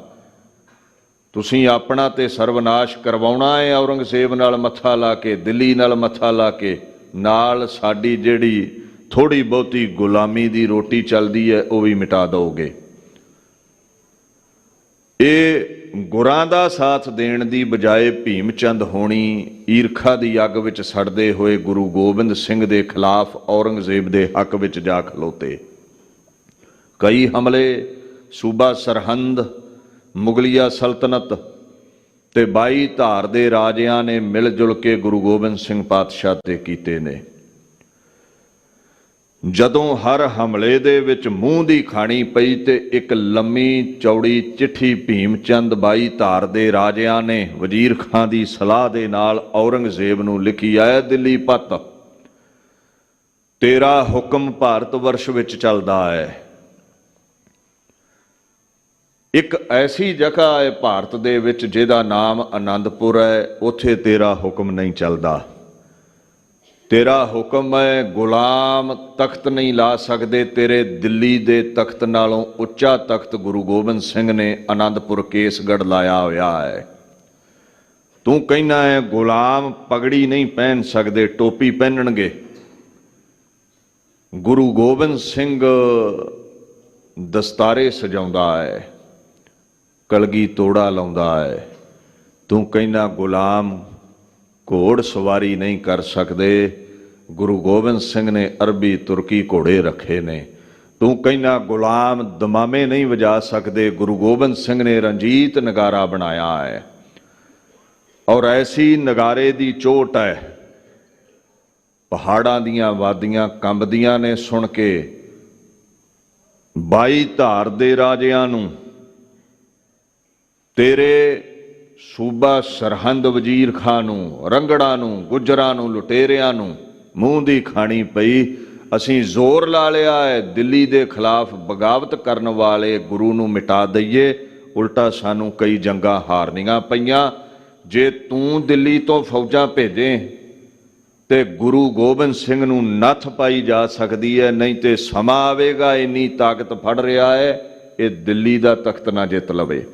ਤੁਸੀਂ ਆਪਣਾ ਤੇ ਸਰਵਨਾਸ਼ ਕਰਵਾਉਣਾ ਹੈ। ਔਰੰਗਜ਼ੇਬ ਨਾਲ ਮੱਥਾ ਲਾ ਕੇ, ਦਿੱਲੀ ਨਾਲ ਮੱਥਾ ਲਾ ਕੇ ਨਾਲ ਸਾਡੀ ਜਿਹੜੀ ਥੋੜੀ ਬਹੁਤੀ ਗੁਲਾਮੀ ਦੀ ਰੋਟੀ ਚੱਲਦੀ ਹੈ ਉਹ ਵੀ ਮਿਟਾ ਦਿਓਗੇ। ਇਹ ਗੁਰਾਂ ਦਾ ਸਾਥ ਦੇਣ ਦੀ ਬਜਾਏ ਭੀਮ ਚੰਦ ਹੋਣੀ ਈਰਖਾ ਦੀ ਅੱਗ ਵਿੱਚ ਸੜਦੇ ਹੋਏ ਗੁਰੂ ਗੋਬਿੰਦ ਸਿੰਘ ਦੇ ਖਿਲਾਫ ਔਰੰਗਜ਼ੇਬ ਦੇ ਹੱਕ ਵਿੱਚ ਜਾ ਖਲੋਤੇ। ਕਈ ਹਮਲੇ ਸੂਬਾ ਸਰਹੰਦ, ਮੁਗਲਿਆ ਸਲਤਨਤ ਤੇ 22 ਧਾਰ ਦੇ ਰਾਜਿਆਂ ਨੇ ਮਿਲ ਜੁਲ ਕੇ ਗੁਰੂ ਗੋਬਿੰਦ ਸਿੰਘ ਪਾਤਸ਼ਾਹ ਤੇ ਕੀਤੇ ਨੇ। ਜਦੋਂ ਹਰ ਹਮਲੇ ਦੇ ਵਿੱਚ ਮੂੰਹ ਦੀ ਖਾਣੀ ਪਈ ਤੇ ਇੱਕ ਲੰਮੀ ਚੌੜੀ ਚਿੱਠੀ ਭੀਮ ਚੰਦ 22 ਧਾਰ ਦੇ ਰਾਜਿਆਂ ਨੇ ਵਜ਼ੀਰ ਖਾਂ ਦੀ ਸਲਾਹ ਦੇ ਨਾਲ ਔਰੰਗਜ਼ੇਬ ਨੂੰ ਲਿਖੀ ਹੈ, ਦਿੱਲੀ ਪੱਤ, ਤੇਰਾ ਹੁਕਮ ਭਾਰਤ ਵਰਸ਼ ਵਿੱਚ ਚੱਲਦਾ ਹੈ। ਇੱਕ ਐਸੀ ਜਗ੍ਹਾ ਹੈ ਭਾਰਤ ਦੇ ਵਿੱਚ ਜਿਹਦਾ ਨਾਮ ਆਨੰਦਪੁਰ ਹੈ, ਉੱਥੇ ਤੇਰਾ ਹੁਕਮ ਨਹੀਂ ਚੱਲਦਾ। ਤੇਰਾ ਹੁਕਮ ਹੈ, ਗੁਲਾਮ ਤਖਤ ਨਹੀਂ ਲਾ ਸਕਦੇ, ਤੇਰੇ ਦਿੱਲੀ ਦੇ ਤਖਤ ਨਾਲੋਂ ਉੱਚਾ ਤਖਤ ਗੁਰੂ ਗੋਬਿੰਦ ਸਿੰਘ ਨੇ ਆਨੰਦਪੁਰ ਕੇਸਗੜ੍ਹ ਲਾਇਆ ਹੋਇਆ ਹੈ। ਤੂੰ ਕਹਿੰਦਾ ਹੈ ਗੁਲਾਮ ਪਗੜੀ ਨਹੀਂ ਪਹਿਨ ਸਕਦੇ, ਟੋਪੀ ਪਹਿਨਣਗੇ। ਗੁਰੂ ਗੋਬਿੰਦ ਸਿੰਘ ਦਸਤਾਰੇ ਸਜਾਉਂਦਾ ਹੈ, ਕਲਗੀ ਤੋੜਾ ਲਾਉਂਦਾ ਹੈ। ਤੂੰ ਕਹਿੰਦਾ ਗੁਲਾਮ ਘੋੜ ਸਵਾਰੀ ਨਹੀਂ ਕਰ ਸਕਦੇ, ਗੁਰੂ ਗੋਬਿੰਦ ਸਿੰਘ ਨੇ ਅਰਬੀ ਤੁਰਕੀ ਘੋੜੇ ਰੱਖੇ ਨੇ। ਤੂੰ ਕਹਿੰਦਾ ਗੁਲਾਮ ਦਮਾਮੇ ਨਹੀਂ ਵਜਾ ਸਕਦੇ, ਗੁਰੂ ਗੋਬਿੰਦ ਸਿੰਘ ਨੇ ਰਣਜੀਤ ਨਗਾਰਾ ਬਣਾਇਆ ਹੈ। ਔਰ ਐਸੀ ਨਗਾਰੇ ਦੀ ਚੋਟ ਹੈ, ਪਹਾੜਾਂ ਦੀਆਂ ਵਾਦੀਆਂ ਕੰਬਦੀਆਂ ਨੇ ਸੁਣ ਕੇ। 22 ਧਾਰ ਦੇ ਰਾਜਿਆਂ ਨੂੰ, ਤੇਰੇ ਸੂਬਾ ਸਰਹੰਦ ਵਜ਼ੀਰ ਖਾਂ ਨੂੰ, ਰੰਗੜਾਂ ਨੂੰ, ਗੁੱਜਰਾਂ ਨੂੰ, ਲੁਟੇਰਿਆਂ ਨੂੰ ਮੂੰਹ ਦੀ ਖਾਣੀ ਪਈ। ਅਸੀਂ ਜ਼ੋਰ ਲਾ ਲਿਆ ਹੈ ਦਿੱਲੀ ਦੇ ਖਿਲਾਫ ਬਗਾਵਤ ਕਰਨ ਵਾਲੇ ਗੁਰੂ ਨੂੰ ਮਿਟਾ ਦਈਏ, ਉਲਟਾ ਸਾਨੂੰ ਕਈ ਜੰਗਾਂ ਹਾਰਨੀਆਂ ਪਈਆਂ। ਜੇ ਤੂੰ ਦਿੱਲੀ ਤੋਂ ਫੌਜਾਂ ਭੇਜੇ ਤੇ ਗੁਰੂ ਗੋਬਿੰਦ ਸਿੰਘ ਨੂੰ ਨੱਥ ਪਾਈ ਜਾ ਸਕਦੀ ਹੈ, ਨਹੀਂ ਤੇ ਸਮਾਂ ਆਵੇਗਾ, ਇੰਨੀ ਤਾਕਤ ਫੜ ਰਿਹਾ ਹੈ, ਇਹ ਦਿੱਲੀ ਦਾ ਤਖਤ ਨਾ ਜਿੱਤ ਲਵੇ।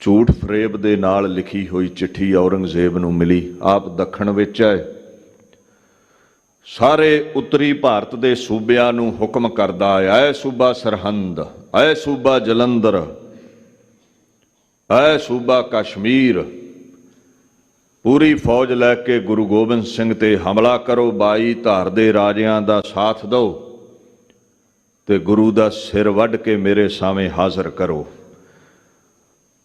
ਝੂਠ ਫਰੇਬ ਦੇ ਨਾਲ ਲਿਖੀ ਹੋਈ ਚਿੱਠੀ ਔਰੰਗਜ਼ੇਬ ਨੂੰ ਮਿਲੀ। ਆਪ ਦੱਖਣ ਵਿੱਚ ਹੈ, ਸਾਰੇ ਉੱਤਰੀ ਭਾਰਤ ਦੇ ਸੂਬਿਆਂ ਨੂੰ ਹੁਕਮ ਕਰਦਾ ਹੈ, ਐ ਸੂਬਾ ਸਰਹੰਦ, ਐ ਸੂਬਾ ਜਲੰਧਰ, ਐ ਸੂਬਾ ਕਸ਼ਮੀਰ, ਪੂਰੀ ਫੌਜ ਲੈ ਕੇ ਗੁਰੂ ਗੋਬਿੰਦ ਸਿੰਘ ਤੇ ਹਮਲਾ ਕਰੋ, 22 ਧਾਰ ਦੇ ਰਾਜਿਆਂ ਦਾ ਸਾਥ ਦਿਓ ਤੇ ਗੁਰੂ ਦਾ ਸਿਰ ਵੱਢ ਕੇ ਮੇਰੇ ਸਾਹਮਣੇ ਹਾਜ਼ਰ ਕਰੋ।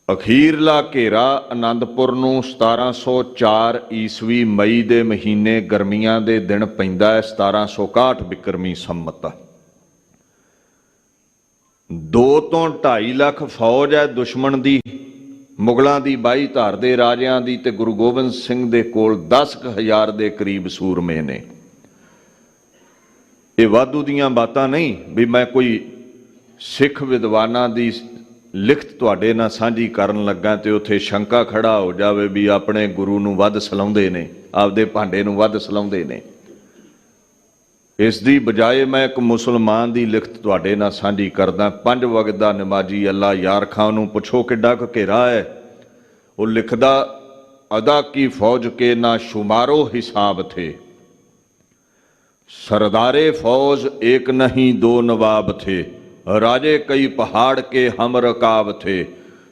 ਅਖੀਰਲਾ ਘੇਰਾ ਆਨੰਦਪੁਰ ਨੂੰ 1704 ਈਸਵੀ ਮਈ ਦੇ ਮਹੀਨੇ ਗਰਮੀਆਂ ਦੇ ਦਿਨ ਪੈਂਦਾ ਹੈ, 1761 ਬਿਕਰਮੀ ਸੰਮਤ। 2 ਤੋਂ 2.5 ਲੱਖ ਫੌਜ ਹੈ ਦੁਸ਼ਮਣ ਦੀ, ਮੁਗਲਾਂ ਦੀ, 22 ਧਾਰ ਦੇ ਰਾਜਿਆਂ ਦੀ, ਤੇ ਗੁਰੂ ਗੋਬਿੰਦ ਸਿੰਘ ਦੇ ਕੋਲ 10,000 ਦੇ ਕਰੀਬ ਸੂਰਮੇ ਨੇ। ਇਹ ਵਾਧੂ ਦੀਆਂ ਬਾਤਾਂ ਨਹੀਂ ਵੀ ਮੈਂ ਕੋਈ ਸਿੱਖ ਵਿਦਵਾਨਾਂ ਦੀ ਲਿਖਤ ਤੁਹਾਡੇ ਨਾਲ ਸਾਂਝੀ ਕਰਨ ਲੱਗਾ ਤੇ ਉੱਥੇ ਸ਼ੰਕਾ ਖੜਾ ਹੋ ਜਾਵੇ ਵੀ ਆਪਣੇ ਗੁਰੂ ਨੂੰ ਵੱਧ ਸਲਾਉਂਦੇ ਨੇ, ਆਪਦੇ ਭਾਂਡੇ ਨੂੰ ਵੱਧ ਸਲਾਉਂਦੇ ਨੇ। ਇਸ ਦੀ ਬਜਾਏ ਮੈਂ ਇੱਕ ਮੁਸਲਮਾਨ ਦੀ ਲਿਖਤ ਤੁਹਾਡੇ ਨਾਲ ਸਾਂਝੀ ਕਰਦਾ। 5 ਵਕਤ ਦਾ ਨਮਾਜ਼ੀ ਅੱਲਾ ਯਾਰ ਖਾਂ ਨੂੰ ਪੁੱਛੋ ਕਿੱਡਾ ਕੁ ਘੇਰਾ ਹੈ। ਉਹ ਲਿਖਦਾ, ਅਦਾ ਕੀ ਫੌਜ ਕੇ ਨਾ ਸ਼ੁਮਾਰੋ ਹਿਸਾਬ ਥੇ, सरदारे फौज एक नहीं दो नवाब थे, राजे कई पहाड़ के हम रकाब थे,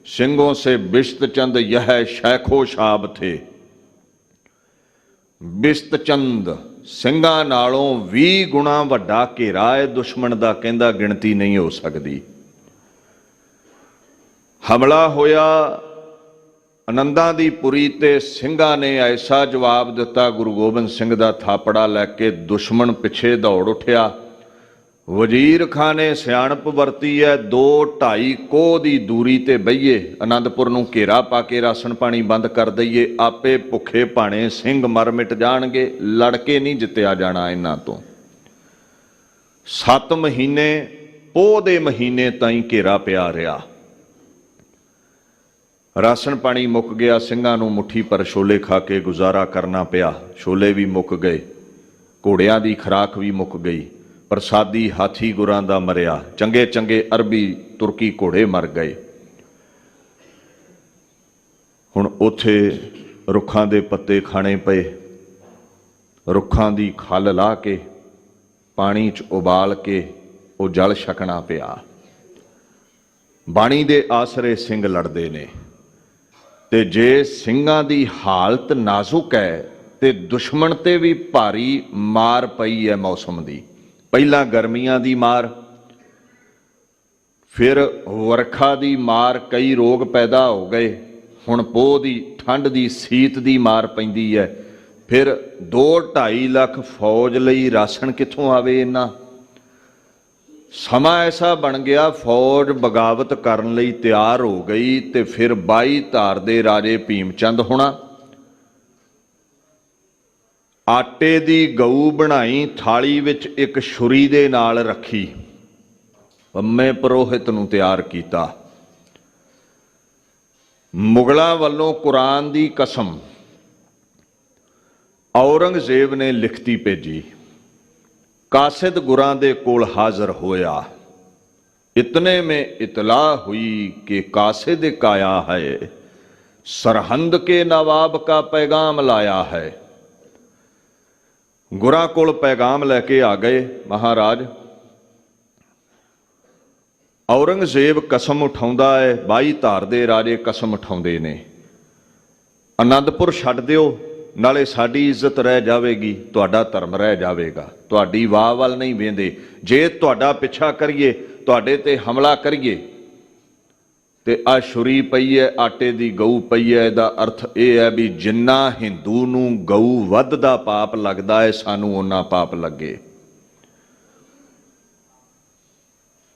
सिंगों से बिश्त चंद यह शैखो शाब थे। बिश्त चंद ਸਿੰਘਾਂ ਨਾਲੋਂ 20 ਗੁਣਾ ਵੱਡਾ ਘੇਰਾ ਹੈ ਦੁਸ਼ਮਣ ਦਾ, ਕਹਿੰਦਾ ਗਿਣਤੀ ਨਹੀਂ ਹੋ ਸਕਦੀ। ਹਮਲਾ ਹੋਇਆ ਆਨੰਦਾਂ ਦੀ ਪੁਰੀ ਤੇ ਸਿੰਘਾਂ ਨੇ ਐਸਾ ਜਵਾਬ ਦਿੱਤਾ, ਗੁਰੂ ਗੋਬਿੰਦ ਸਿੰਘ ਦਾ ਥਾਪੜਾ ਲੈ ਕੇ ਦੁਸ਼ਮਣ ਪਿੱਛੇ ਦੌੜ ਉੱਠਿਆ। ਵਜ਼ੀਰ ਖਾਂ ਨੇ ਸਿਆਣਪ ਵਰਤੀ ਹੈ, 2-2.5 ਕੋਹ ਦੀ ਦੂਰੀ ਤੇ ਬਈਏ, ਆਨੰਦਪੁਰ ਨੂੰ ਘੇਰਾ ਪਾ ਕੇ ਰਾਸ਼ਨ ਪਾਣੀ ਬੰਦ ਕਰ ਦਈਏ, ਆਪੇ ਭੁੱਖੇ ਭਾਣੇ ਸਿੰਘ ਮਰ ਮਿਟ ਜਾਣਗੇ, ਲੜ ਕੇ ਨਹੀਂ ਜਿੱਤਿਆ ਜਾਣਾ ਇਹਨਾਂ ਤੋਂ। 7 ਮਹੀਨੇ ਪੋਹ ਦੇ ਮਹੀਨੇ ਤਾਈਂ ਘੇਰਾ ਪਿਆ ਰਿਹਾ। ਰਾਸ਼ਨ ਪਾਣੀ ਮੁੱਕ ਗਿਆ, ਸਿੰਘਾਂ ਨੂੰ ਮੁੱਠੀ ਪਰ ਛੋਲੇ ਖਾ ਕੇ ਗੁਜ਼ਾਰਾ ਕਰਨਾ ਪਿਆ। ਛੋਲੇ ਵੀ ਮੁੱਕ ਗਏ, ਘੋੜਿਆਂ ਦੀ ਖੁਰਾਕ ਵੀ ਮੁੱਕ ਗਈ, ਪ੍ਰਸਾਦੀ ਹਾਥੀ ਗੁਰਾਂ ਦਾ ਮਰਿਆ, ਚੰਗੇ ਚੰਗੇ ਅਰਬੀ ਤੁਰਕੀ ਘੋੜੇ ਮਰ ਗਏ। ਹੁਣ ਉੱਥੇ ਰੁੱਖਾਂ ਦੇ ਪੱਤੇ ਖਾਣੇ ਪਏ, ਰੁੱਖਾਂ ਦੀ ਖੱਲ ਲਾਹ ਕੇ ਪਾਣੀ 'ਚ ਉਬਾਲ ਕੇ ਉਹ ਜਲ ਛਕਣਾ ਪਿਆ। ਬਾਣੀ ਦੇ ਆਸਰੇ ਸਿੰਘ ਲੜਦੇ ਨੇ, ਤੇ ਜੇ ਸਿੰਘਾਂ ਦੀ ਹਾਲਤ ਨਾਜ਼ੁਕ ਹੈ ਤੇ ਦੁਸ਼ਮਣ ਤੇ ਵੀ ਭਾਰੀ ਮਾਰ ਪਈ ਹੈ ਮੌਸਮ ਦੀ। ਪਹਿਲਾਂ ਗਰਮੀਆਂ ਦੀ ਮਾਰ, ਫਿਰ ਵਰਖਾ ਦੀ ਮਾਰ, ਕਈ ਰੋਗ ਪੈਦਾ ਹੋ ਗਏ, ਹੁਣ ਪੋਹ ਦੀ ਠੰਡ ਦੀ ਸੀਤ ਦੀ ਮਾਰ ਪੈਂਦੀ ਹੈ, ਫਿਰ 2-2.5 ਲੱਖ ਫੌਜ ਲਈ ਰਾਸ਼ਨ ਕਿੱਥੋਂ ਆਵੇ ਇੰਨਾ। ਸਮਾਂ ਐਸਾ ਬਣ ਗਿਆ, ਫੌਜ ਬਗਾਵਤ ਕਰਨ ਲਈ ਤਿਆਰ ਹੋ ਗਈ, ਤੇ ਫਿਰ 22 ਧਾਰ ਦੇ ਰਾਜੇ ਭੀਮ ਚੰਦ ਹੋਣਾ ਆਟੇ ਦੀ ਗਊ ਬਣਾਈ, ਥਾਲੀ ਵਿੱਚ ਇੱਕ ਛੁਰੀ ਦੇ ਨਾਲ ਰੱਖੀ, ਪੰਮੇ ਪੁਰੋਹਿਤ ਨੂੰ ਤਿਆਰ ਕੀਤਾ। ਮੁਗਲਾਂ ਵੱਲੋਂ ਕੁਰਾਨ ਦੀ ਕਸਮ ਔਰੰਗਜ਼ੇਬ ਨੇ ਲਿਖਤੀ ਭੇਜੀ। ਕਾਸਿਦ ਗੁਰਾਂ ਦੇ ਕੋਲ ਹਾਜ਼ਰ ਹੋਇਆ। ਇਤਨੇ में इतला हुई कि कासिद काया है, सरहंद के नवाब का पैगाम लाया है। ਗੁਰਾਂ ਕੋਲ ਪੈਗਾਮ ਲੈ ਕੇ ਆ ਗਏ, ਮਹਾਰਾਜ ਔਰੰਗਜ਼ੇਬ ਕਸਮ ਉਠਾਉਂਦਾ ਹੈ, 22 ਧਾਰ ਦੇ ਰਾਜੇ ਕਸਮ ਉਠਾਉਂਦੇ ਨੇ, ਅਨੰਦਪੁਰ ਛੱਡ ਦਿਓ, ਨਾਲੇ ਸਾਡੀ ਇੱਜ਼ਤ ਰਹਿ ਜਾਵੇਗੀ, ਤੁਹਾਡਾ ਧਰਮ ਰਹਿ ਜਾਵੇਗਾ, ਤੁਹਾਡੀ ਵਾਹ ਵੱਲ ਨਹੀਂ ਵੇਂਦੇ। ਜੇ ਤੁਹਾਡਾ ਪਿੱਛਾ ਕਰੀਏ, ਤੁਹਾਡੇ ਤੇ ਹਮਲਾ ਕਰੀਏ, ਤੇ ਆ ਛੁਰੀ ਪਈ ਹੈ, ਆਟੇ ਦੀ ਗਊ ਪਈ ਹੈ, ਇਹਦਾ ਅਰਥ ਇਹ ਹੈ ਵੀ ਜਿੰਨਾ ਹਿੰਦੂ ਨੂੰ ਗਊ ਵੱਧਦਾ ਪਾਪ ਲੱਗਦਾ ਹੈ, ਸਾਨੂੰ ਓਨਾ ਪਾਪ ਲੱਗੇ।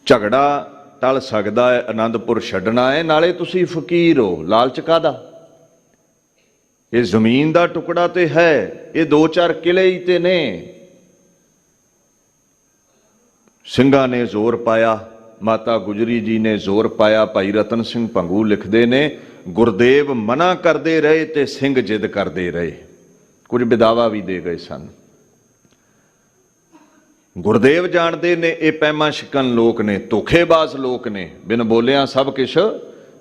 ਝਗੜਾ ਟਲ ਸਕਦਾ ਹੈ, ਆਨੰਦਪੁਰ ਛੱਡਣਾ ਹੈ, ਨਾਲੇ ਤੁਸੀਂ ਫਕੀਰ ਹੋ, ਲਾਲਚ ਕਾਹਦਾ? ਇਹ ਜ਼ਮੀਨ ਦਾ ਟੁਕੜਾ ਤੇ ਹੈ, ਇਹ 2-4 ਕਿਲੇ ਹੀ ਤੇ ਨੇ। ਸਿੰਘਾਂ ਨੇ ਜ਼ੋਰ ਪਾਇਆ, ਮਾਤਾ ਗੁਜਰੀ ਜੀ ਨੇ ਜ਼ੋਰ ਪਾਇਆ। ਭਾਈ ਰਤਨ ਸਿੰਘ ਭੰਗੂ ਲਿਖਦੇ ਨੇ, ਗੁਰਦੇਵ ਮਨਾ ਕਰਦੇ ਰਹੇ ਤੇ ਸਿੰਘ ਜਿੱਦ ਕਰਦੇ ਰਹੇ, ਕੁਝ ਵਿਦਾਵਾ ਵੀ ਦੇ ਗਏ ਸਨ। ਗੁਰਦੇਵ ਜਾਣਦੇ ਨੇ ਇਹ ਪੈਮਾ ਸ਼ਿਕਨ ਲੋਕ ਨੇ, ਧੋਖੇਬਾਜ਼ ਲੋਕ ਨੇ, ਬਿਨ ਬੋਲਿਆਂ ਸਭ ਕੁਛ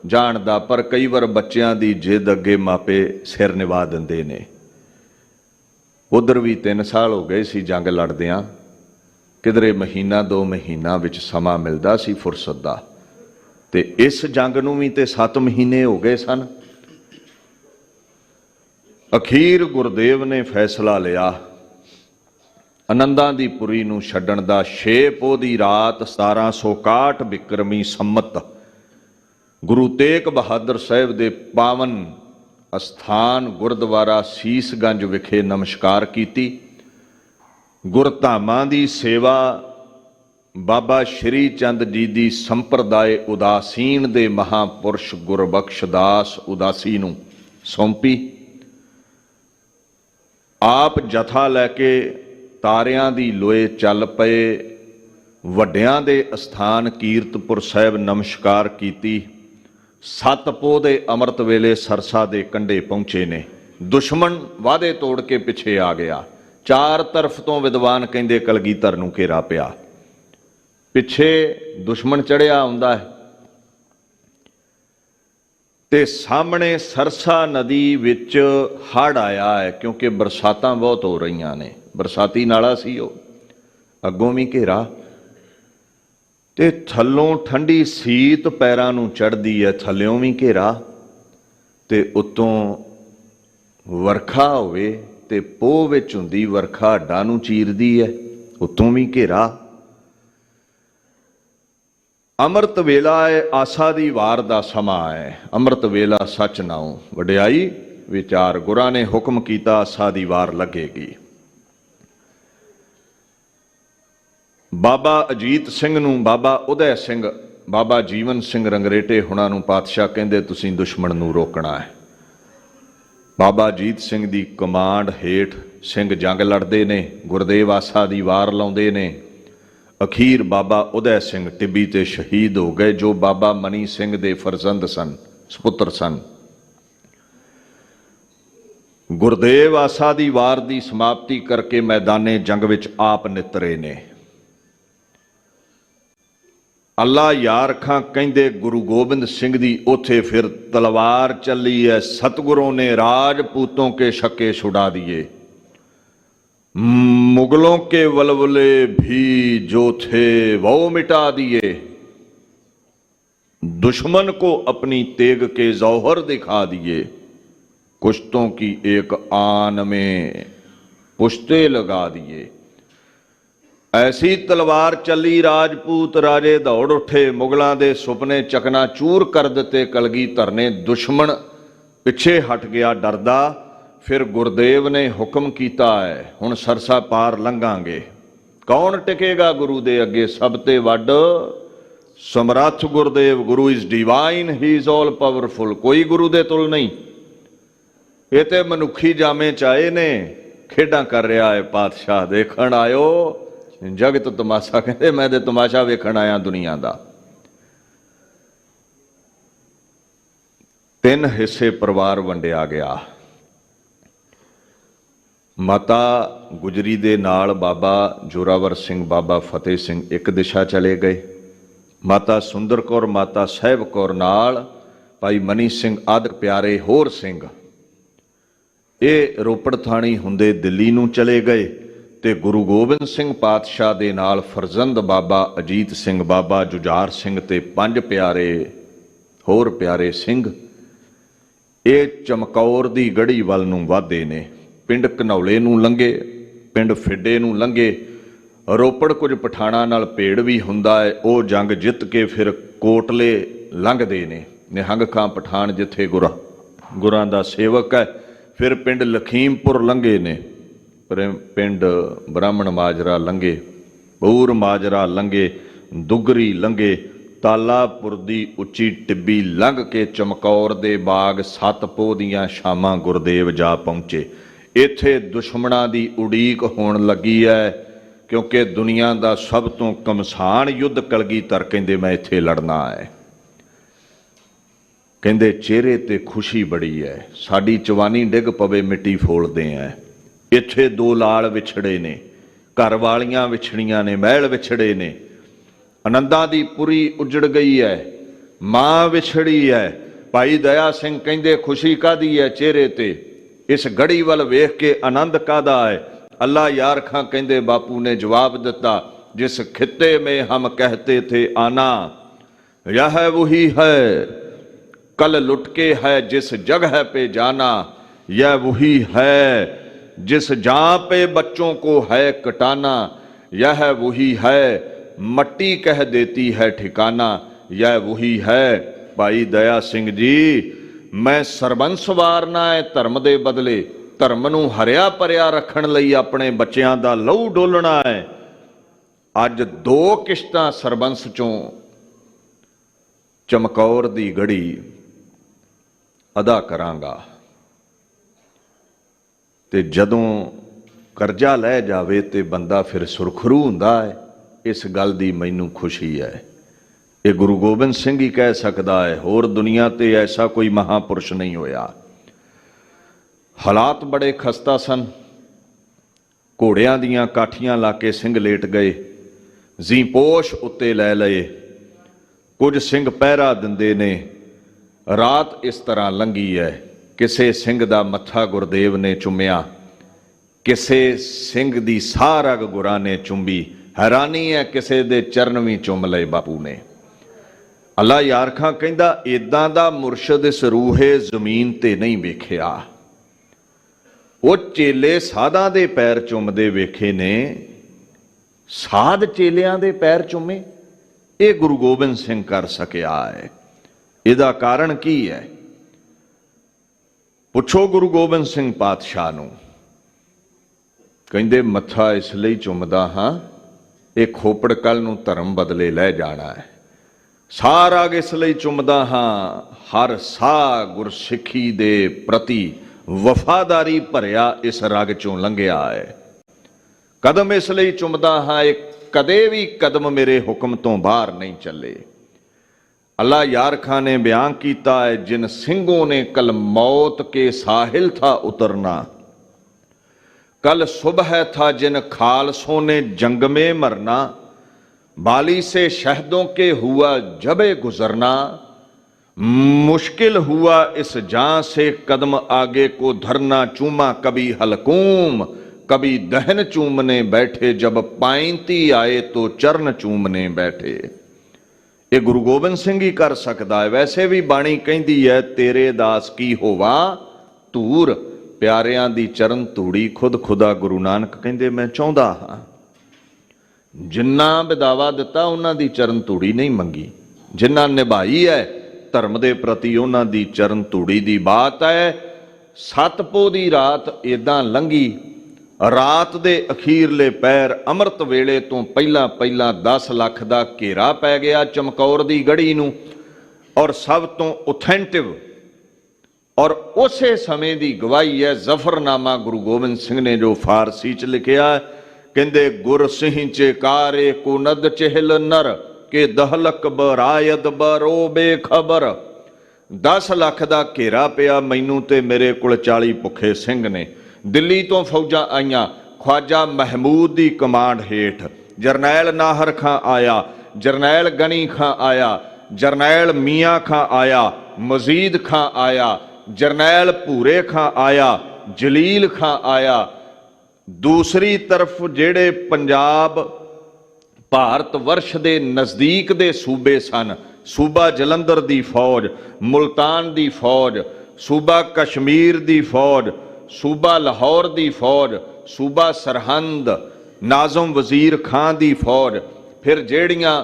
ਜਾਣਦਾ, ਪਰ ਕਈ ਵਾਰ ਬੱਚਿਆਂ ਦੀ ਜਿੱਦ ਅੱਗੇ ਮਾਪੇ ਸਿਰ ਨਿਵਾ ਦਿੰਦੇ ਨੇ। ਉਧਰ ਵੀ 3 ਸਾਲ ਹੋ ਗਏ ਸੀ ਜੰਗ ਲੜਦਿਆਂ, ਕਿਧਰੇ ਮਹੀਨਾ 2 ਮਹੀਨਾ ਵਿੱਚ ਸਮਾਂ ਮਿਲਦਾ ਸੀ ਫੁਰਸਤ ਦਾ, ਤੇ ਇਸ ਜੰਗ ਨੂੰ ਵੀ ਤੇ 7 ਮਹੀਨੇ ਹੋ ਗਏ ਸਨ। ਅਖੀਰ ਗੁਰਦੇਵ ਨੇ ਫੈਸਲਾ ਲਿਆ ਆਨੰਦਾਂ ਦੀ ਪੁਰੀ ਨੂੰ ਛੱਡਣ ਦਾ। 6 ਪੋਹ ਦੀ ਰਾਤ 1761 ਬਿਕਰਮੀ ਸੰਮਤ ਗੁਰੂ ਤੇਗ ਬਹਾਦਰ ਸਾਹਿਬ ਦੇ ਪਾਵਨ ਅਸਥਾਨ ਗੁਰਦੁਆਰਾ ਸੀਸਗੰਜ ਵਿਖੇ ਨਮਸਕਾਰ ਕੀਤੀ। ਗੁਰਧਾਮਾਂ ਦੀ ਸੇਵਾ ਬਾਬਾ ਸ਼੍ਰੀ ਚੰਦ ਜੀ ਦੀ ਸੰਪਰਦਾਇ ਉਦਾਸੀਨ ਦੇ ਮਹਾਪੁਰਸ਼ ਗੁਰਬਖਸ਼ ਦਾਸ ਉਦਾਸੀ ਨੂੰ ਸੌਂਪੀ। ਆਪ ਜਥਾ ਲੈ ਕੇ ਤਾਰਿਆਂ ਦੀ ਲੋਏ ਚੱਲ ਪਏ। ਵੱਡਿਆਂ ਦੇ ਅਸਥਾਨ ਕੀਰਤਪੁਰ ਸਾਹਿਬ ਨਮਸਕਾਰ ਕੀਤੀ। 7 ਪੋਹ ਦੇ ਅੰਮ੍ਰਿਤ ਵੇਲੇ ਸਰਸਾ ਦੇ ਕੰਢੇ ਪਹੁੰਚੇ ਨੇ। ਦੁਸ਼ਮਣ ਵਾਅਦੇ ਤੋੜ ਕੇ ਪਿੱਛੇ ਆ ਗਿਆ। 4 ਤਰਫ ਤੋਂ ਵਿਦਵਾਨ ਕਹਿੰਦੇ ਕਲਗੀਧਰ ਨੂੰ ਘੇਰਾ ਪਿਆ। ਪਿੱਛੇ ਦੁਸ਼ਮਣ ਚੜਿਆ ਹੁੰਦਾ ਹੈ ਤੇ ਸਾਹਮਣੇ ਸਰਸਾ ਨਦੀ ਵਿੱਚ ਹੜ੍ਹ ਆਇਆ ਹੈ, ਕਿਉਂਕਿ ਬਰਸਾਤਾਂ ਬਹੁਤ ਹੋ ਰਹੀਆਂ ਨੇ। ਬਰਸਾਤੀ ਨਾਲਾ ਸੀ ਉਹ, ਅੱਗੋਂ ਵੀ ਘੇਰਾ, ਤੇ ਥੱਲੋਂ ਠੰਡੀ ਸੀਤ ਪੈਰਾਂ ਨੂੰ ਚੜ੍ਹਦੀ ਹੈ, ਥੱਲਿਓਂ ਵੀ ਘੇਰਾ, ਤੇ ਉੱਤੋਂ ਵਰਖਾ ਹੋਵੇ ਤੇ ਪੋਹ ਵਿੱਚ ਹੁੰਦੀ ਵਰਖਾ ਹੱਡਾਂ ਨੂੰ ਚੀਰਦੀ ਹੈ, ਉੱਤੋਂ ਵੀ ਘੇਰਾ। ਅੰਮ੍ਰਿਤ ਵੇਲਾ ਹੈ, ਆਸਾ ਦੀ ਵਾਰ ਦਾ ਸਮਾਂ ਹੈ। ਅੰਮ੍ਰਿਤ ਵੇਲਾ ਸੱਚ ਨਾਉ ਵਡਿਆਈ ਵਿਚਾਰ, ਗੁਰਾਂ ਨੇ ਹੁਕਮ ਕੀਤਾ ਆਸਾ ਦੀ ਵਾਰ ਲੱਗੇਗੀ। ਬਾਬਾ ਅਜੀਤ ਸਿੰਘ ਨੂੰ, ਬਾਬਾ ਉਦੈ ਸਿੰਘ, ਬਾਬਾ ਜੀਵਨ ਸਿੰਘ ਰੰਗਰੇਟੇ ਹੁਣਾਂ ਨੂੰ ਪਾਤਸ਼ਾਹ ਕਹਿੰਦੇ ਤੁਸੀਂ ਦੁਸ਼ਮਣ ਨੂੰ ਰੋਕਣਾ ਹੈ। ਬਾਬਾ ਅਜੀਤ ਸਿੰਘ ਦੀ ਕਮਾਂਡ ਹੇਠ ਸਿੰਘ ਜੰਗ ਲੜਦੇ ਨੇ। ਗੁਰਦੇਵ ਆਸਾ ਦੀ ਵਾਰ ਲਾਉਂਦੇ ਨੇ। ਅਖੀਰ ਬਾਬਾ ਉਦੈ ਸਿੰਘ ਟਿੱਬੀ ਤੇ ਸ਼ਹੀਦ ਹੋ ਗਏ, ਜੋ ਬਾਬਾ ਮਨੀ ਸਿੰਘ ਦੇ ਫਰਜ਼ੰਦ ਸਨ, ਸੁਪੁੱਤਰ ਸਨ। ਗੁਰਦੇਵ ਆਸਾ ਦੀ ਵਾਰ ਦੀ ਸਮਾਪਤੀ ਕਰਕੇ ਮੈਦਾਨੇ ਜੰਗ ਵਿੱਚ ਆਪ ਨਿਤਰੇ ਨੇ। ਅੱਲਾ ਯਾਰ ਖਾਂ ਕਹਿੰਦੇ ਗੁਰੂ ਗੋਬਿੰਦ ਸਿੰਘ ਦੀ ਉੱਥੇ ਫਿਰ ਤਲਵਾਰ ਚੱਲੀ ਹੈ। ਸਤਿਗੁਰਾਂ ਨੇ ਰਾਜਪੂਤੋਂ ਕੇ ਸ਼ੱਕੇ ਛੁਡਾ ਦਿਏ। मुगलों के वलवले भी जो थे वो मिटा दिए, दुश्मन को अपनी तेग के जौहर दिखा दिए, कुश्तों की एक आन में पुश्ते लगा दिए। ऐसी तलवार चली राजपूत राजे दौड़ उठे, मुगलों के सुपने चकनाचूर कर दिते कलगीधर ने, दुश्मन पिछे हट गया डरदा। फिर गुरदेव ने हुक्म किया है हुण सरसा पार लंघांगे। कौन टिकेगा गुरु दे अगे, सब ते वड समर्थ गुरदेव। गुरु is divine, he is all powerful. कोई गुरु दे तुल नहीं। ये तो मनुखी जामे चाहे ने, खेडां कर रहा है पातशाह। देखण आयो जगत तमाशा, कहते मैं ते तमाशा वेखण आया दुनिया दा। 3 हिस्से परिवार वंडिया गया। माता गुजरी दे नाल बाबा जोरावर सिंह, बाबा फतेह सिंह एक दिशा चले गए। माता सुंदर कौर, माता साहिब कौर नाल भाई मनी सिंह आदि प्यारे होर सिंह, ये रोपड़ थाणी हुंदे दिल्ली नूं चले गए। ते गुरु गोबिंद सिंह पातशाह दे नाल फरजंद बाबा अजीत सिंह, बाबा जुझार सिंह ते 5 प्यारे होर प्यारे सिंह ये चमकौर दी गढ़ी वल नूं वाधे ने। पिंड घनौले नूं लंघे, पिंड फिड्डे नूं लंघे। रोपड़ कुछ पठाणा नाल भेड़ भी हुंदा है, वो जंग जित के फिर कोटले लंघदे ने। निहंग खां पठान जिथे गुरां दा सेवक है। फिर पिंड लखीमपुर लंघे ने, पिंड ब्राह्मण माजरा लंघे, बूर माजरा लंघे, दुगरी लंघे, तालापुर दी उच्ची टिब्बी लंघ के चमकौर दे बाग 7 पोह दियां शामां गुरदेव जा पहुंचे। इत्थे दुश्मनां दी उड़ीक होण लगी है, क्योंकि दुनिया दा सब तो कमसान युद्ध कलगीधर कहंदे मैं इत्थे लड़ना है। कहंदे चेहरे ते खुशी बड़ी है, साडी जवानी डिग पवे मिट्टी फोलदे हैं। इत्थे 2 लाल विछड़े ने, घर वालियां विछड़ियां ने, महल विछड़े ने, आनंदा दी पुरी उजड़ गई है, मां विछड़ी है। भाई दया सिंह कहंदे खुशी कादी है चेहरे ते, इस गढ़ी वल वेख के आनंद कादा है। अल्लाह यार खां कहंदे बापू ने जवाब दिता, जिस खित्ते में हम कहते थे आना, यह वही है कल लुट के है जिस जगह पे जाना, यह वही है जिस जहां पे बच्चों को है कटाना, यह वही है मट्टी कह देती है ठिकाना, यह वही है। भाई दया सिंह जी, मैं सरबंस वारना है धर्म दे बदले, धर्म नूं हरिया भरिया रखण लई अपने बच्चियां दा लहू डोलना है। अज 2 किश्तां सरबंस चों चमकौर दी गढ़ी अदा करांगा। ते जदों करजा लै जावे ते बंदा फिर सुरखरू हुंदा है। इस गल दी मैनूं खुशी है। ये गुरु गोबिंद सिंह ही कह सकदा है, होर दुनिया ते ऐसा कोई महापुरुष नहीं होया। हालात बड़े खस्ता सन। घोड़ियां दियां काठियां ला के सिंह लेट गए, जीपोश उत्ते लै लए, कुछ सिंह पहरा दिंदे ने। रात इस तरह लंघी है, किसे सिंह दा मत्था गुरदेव ने चुमिया, किसे सिंह दी साह रग गुरां ने चुंबी। हैरानी है किसे दे चरण भी चुम लए बापू ने। अल्लाह यार खां कहंदा इदां दा मुरशद इस रूहे जमीन ते नहीं वेखिया। वो चेले साधां दे पैर चुमदे वेखे ने, साध चेलियां दे पैर चुमे, ये गुरु गोबिंद सिंह कर सकिया है। इहदा कारण की है? पुछो गुरु गोबिंद सिंह पातशाह नूं। कहंदे मत्था इस लई चुमदा हां, ये खोपड़ कल नूं धर्म बदले लै जाना है। सारा इस लई चुमदा हां, हर साह गुरसिੱਖੀ दे प्रति वफादारी भरिया इस रग चों लंघिया है। कदम इस लई चुमदा हां, एक कदे भी कदम मेरे हुक्म तो बाहर नहीं चले। अल्लाह यार खां ने बयान किया है, जिन सिंहों ने कल मौत के साहिल था उतरना, कल सुबह था जिन खालसों ने जंग में मरना, बाली से शहदों के हुआ जबे गुजरना, मुश्किल हुआ इस जान से कदम आगे को धरना, चूमा कभी हलकूम कभी दहन चूमने बैठे, जब पाइंती आए तो चरण चूमने बैठे। ये गुरु गोबिंद सिंह ही कर सकता है। वैसे भी बाणी कहती है, तेरे दास की होवा धूर, प्यारियां दी चरण धूड़ी खुद खुदा गुरु नानक कहते मैं चाहता हाँ। जिन्ना विदावा दिता उन्हां दी चरण धूड़ी नहीं मंगी, जिन्ना निभाई है धर्म दे प्रति उन्हां दी चरण धूड़ी दी बात है। सतपो दी रात इदां लंघी, रात दे अखीरले पैर अमृत वेले तो पहला पहला 10 लाख दा घेरा पै गया चमकौर दी गढ़ी नूं, और सब तो ऑथेंटिव और उसे समय की गवाही है जफरनामा गुरु गोबिंद सिंह ने जो फारसी च लिखिया। कहते गुर सिंह चेकारे कुनद चहल नर, के दहलक बरायद बरो बेखबर। 10 लाख का घेरा पिया मैनू ते मेरे कोल 40 भुखे सिंह ने। दिल्ली तो फौजा आईयां, ख्वाजा महमूद की कमांड हेठ जरनैल नाहर खां आया, जरनैल गनी खां आया, जरनैल मियाँ खां आया, मजीद खां आया, जरनैल भूरे खां आया, जलील खां आया। दूसरी तरफ जेड़े पंजाब भारत वर्ष के नज़दीक दे सूबे सन, सूबा जलंधर दी फौज, मुल्तान दी फौज, सूबा कश्मीर दी फौज, सूबा लाहौर दी फौज, सूबा सरहंद नाज़म वजीर खां दी फौज, फिर जेड़ियां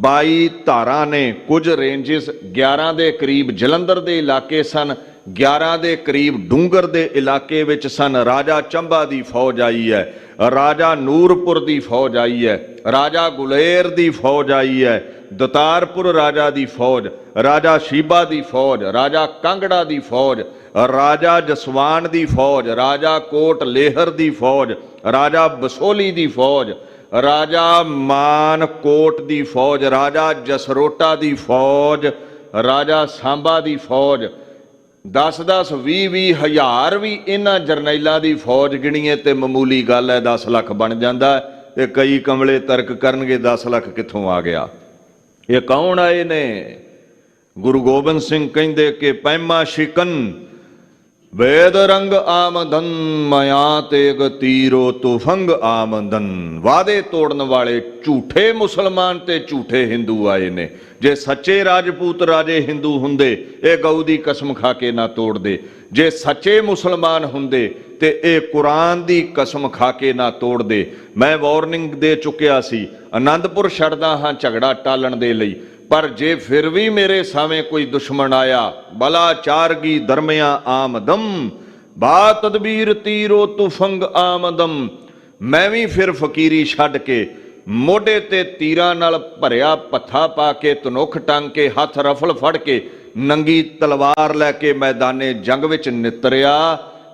22 धारा ने, कुछ रेंजिस 11 के करीब जलंधर के इलाके सन, 11 के करीब डूंगर के इलाके विच सन। राजा चंबा की फौज आई है, राजा नूरपुर की फौज आई है, राजा गुलेर की फौज आई है, दतारपुर राजा की फौज, राजा शीबा की फौज, राजा कांगड़ा की फौज, राजा जसवान की फौज, राजा कोट लेहर की फौज, राजा बसोली की फौज, राजा मानकोट की फौज, राजा जसरोटा की फौज, राजा सांबा की फौज। 10-10, 20-20 हज़ार भी इन्हां जरनैलों की फौज गिणीए तो मामूली गल है, 10 लाख बन जाता है। तो कई कमले तर्क करनगे 10 लाख कित्थों आ गया। ये कौन आए ने? गुरु गोबिंद सिंह कहते कि पैमा शिकन वेद रंग आमदन, मया तेग तीरो तुफंग आमदन। वादे तोड़न वाले झूठे मुसलमान ते झूठे हिंदू आए ने। जे सच्चे राजपूत राजे हिंदू हुंदे ये गऊ दी कसम खा के ना तोड़ दे, जे सच्चे मुसलमान हुंदे ते ये कुरान दी कसम खा के ना तोड़ दे। मैं वार्निंग दे चुकिया सी, आनंदपुर छड़दा हाँ झगड़ा टालन दे लई, पर जे फिर भी मेरे सामने कोई दुश्मन आया, बला चारगी दरमिया आमदम, बा तदबीर तीरो तुफंग आमदम। मैं भी फिर फकीरी छड्ड के मोढे ते तीरां नाल भरिया पत्था पा के, तनुख टंग के, हथ रफल फड़ के, नंगी तलवार लैके मैदाने जंग विच नितरिया।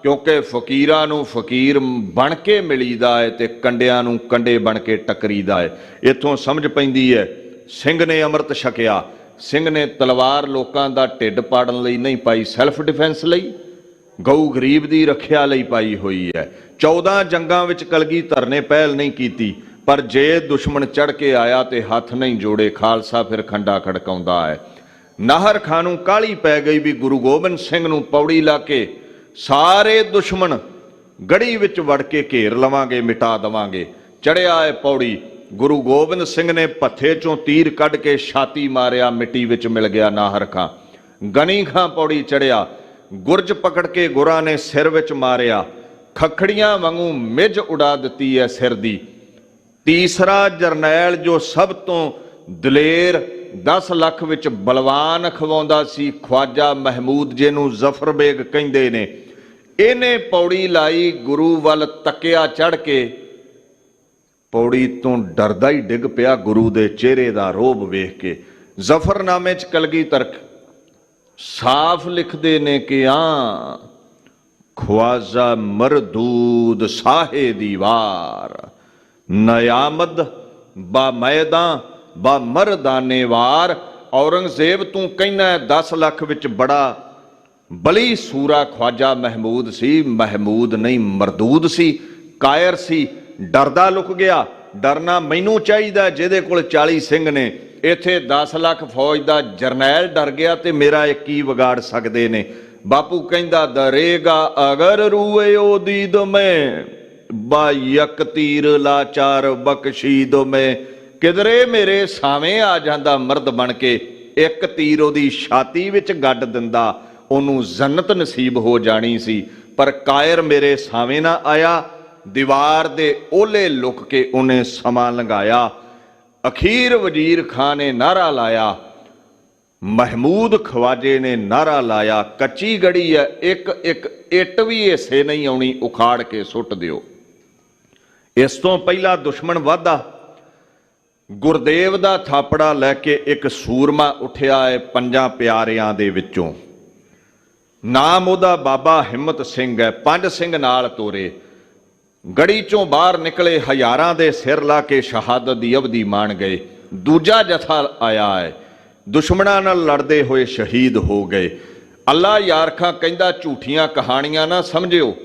क्योंकि फकीरां नूं फकीर बन के मिलीदा है ते कंडियां नूं कंडे बन के टकरीदा है। इत्थों समझ पैंदी है सिंह ने अमृत छकिया, सिंह ने तलवार लोकां दा ढिड पाड़न लई नहीं पाई, सैल्फ डिफेंस लई, गऊ गरीब दी रखिया लई पाई हुई है। 14 जंगां विच कलगीधर ने पहल नहीं कीती, पर जे दुश्मन चढ़ के आया तो हथ नहीं जोड़े, खालसा फिर खंडा खड़काउंदा है। नाहर खां नूं काली पै गई भी गुरु गोबिंद सिंह नूं पौड़ी ला के सारे दुश्मन गढ़ी विच वड़ के घेर लवांगे, मिटा देवांगे। चढ़िया है पौड़ी, गुरु गोबिंद सिंह ने पत्थे चों तीर कढ़ के छाती मारिया, मिट्टी विच मिल गया नाहर खां। गनी खां पौड़ी चढ़िया, गुरज पकड़ के गुरां ने सिर विच मारिया, खखड़ियां वांगू मिज उड़ा दिती है सिर दी। तीसरा जरनैल जो सब तो दलेर 10 लाख विच बलवान अखवाउंदा सी, ख्वाजा महमूद जिहनूं जफर बेग कहंदे ने, इहने पौड़ी लाई, गुरु वल तकिया चढ़ के पौड़ी तो डरदा ही डिग पिया गुरु दे चेहरे दा रोब वेख के। जफरनामे च कलगीधर साफ लिखदे ने कि हाँ ख्वाजा मरदूद साहे दीवार, नयामद बा मैदा बा मरदाने वार। औरंगजेब तू कहना 10 लाख विच बड़ा बली सूरा ख्वाजा महमूद सी, महमूद नहीं मरदूद सी, कायर सी, डरदा लुक गया। डरना मैनू चाहिए जिहदे कोल 40 सिंह ने, इत्थे 10 लाख फौज का जरनैल डर गया तो मेरा एक की विगाड़ सकते ने। बापू कहंदा डरेगा अगर रूए ओ दीद में, ਬਾ ਯਕ ਤੀਰ ਲਾਚਾਰ ਬਖਸ਼ੀ ਦੋ ਮੈਂ, ਕਿਧਰੇ ਮੇਰੇ ਸਾਵੇਂ ਆ ਜਾਂਦਾ ਮਰਦ ਬਣ ਕੇ, ਇੱਕ ਤੀਰ ਉਹਦੀ ਛਾਤੀ ਵਿੱਚ ਗੱਡ ਦਿੰਦਾ, ਉਹਨੂੰ ਜੰਨਤ ਨਸੀਬ ਹੋ ਜਾਣੀ ਸੀ। ਪਰ ਕਾਇਰ ਮੇਰੇ ਸਾਵੇਂ ਨਾ ਆਇਆ, ਦੀਵਾਰ ਦੇ ਓਲੇ ਲੁਕ ਕੇ ਉਹਨੇ ਸਮਾਂ ਲੰਘਾਇਆ। ਅਖੀਰ ਵਜ਼ੀਰ ਖਾਨ ਨੇ ਨਾਰਾ ਲਾਇਆ, ਮਹਿਮੂਦ ਖਵਾਜੇ ਨੇ ਨਾਰਾ ਲਾਇਆ, ਕੱਚੀ ਗੜੀ ਹੈ ਇੱਕ ਇੱਕ ਇੱਟ ਵੀ ਹਿੱਸੇ ਨਹੀਂ ਆਉਣੀ, ਉਖਾੜ ਕੇ ਸੁੱਟ ਦਿਓ। ਇਸ ਤੋਂ ਪਹਿਲਾਂ ਦੁਸ਼ਮਣ ਵਾਧਾ ਗੁਰਦੇਵ ਦਾ ਥਾਪੜਾ ਲੈ ਕੇ ਇੱਕ ਸੂਰਮਾ ਉੱਠਿਆ ਹੈ ਪੰਜਾਂ ਪਿਆਰਿਆਂ ਦੇ ਵਿੱਚੋਂ। ਨਾਮ ਉਹਦਾ ਬਾਬਾ ਹਿੰਮਤ ਸਿੰਘ ਹੈ। 5 ਸਿੰਘ ਨਾਲ ਤੋਰੇ, ਗੜੀ ਚੋਂ ਬਾਹਰ ਨਿਕਲੇ, ਹਜ਼ਾਰਾਂ ਦੇ ਸਿਰ ਲਾ ਕੇ ਸ਼ਹਾਦਤ ਦੀ ਅਵਧੀ ਮਾਣ ਗਏ। ਦੂਜਾ ਜਥਾ ਆਇਆ ਹੈ, ਦੁਸ਼ਮਣਾਂ ਨਾਲ ਲੜਦੇ ਹੋਏ ਸ਼ਹੀਦ ਹੋ ਗਏ। ਅੱਲਾ ਯਾਰ ਖਾਂ ਕਹਿੰਦਾ ਝੂਠੀਆਂ ਕਹਾਣੀਆਂ ਨਾ ਸਮਝਿਓ,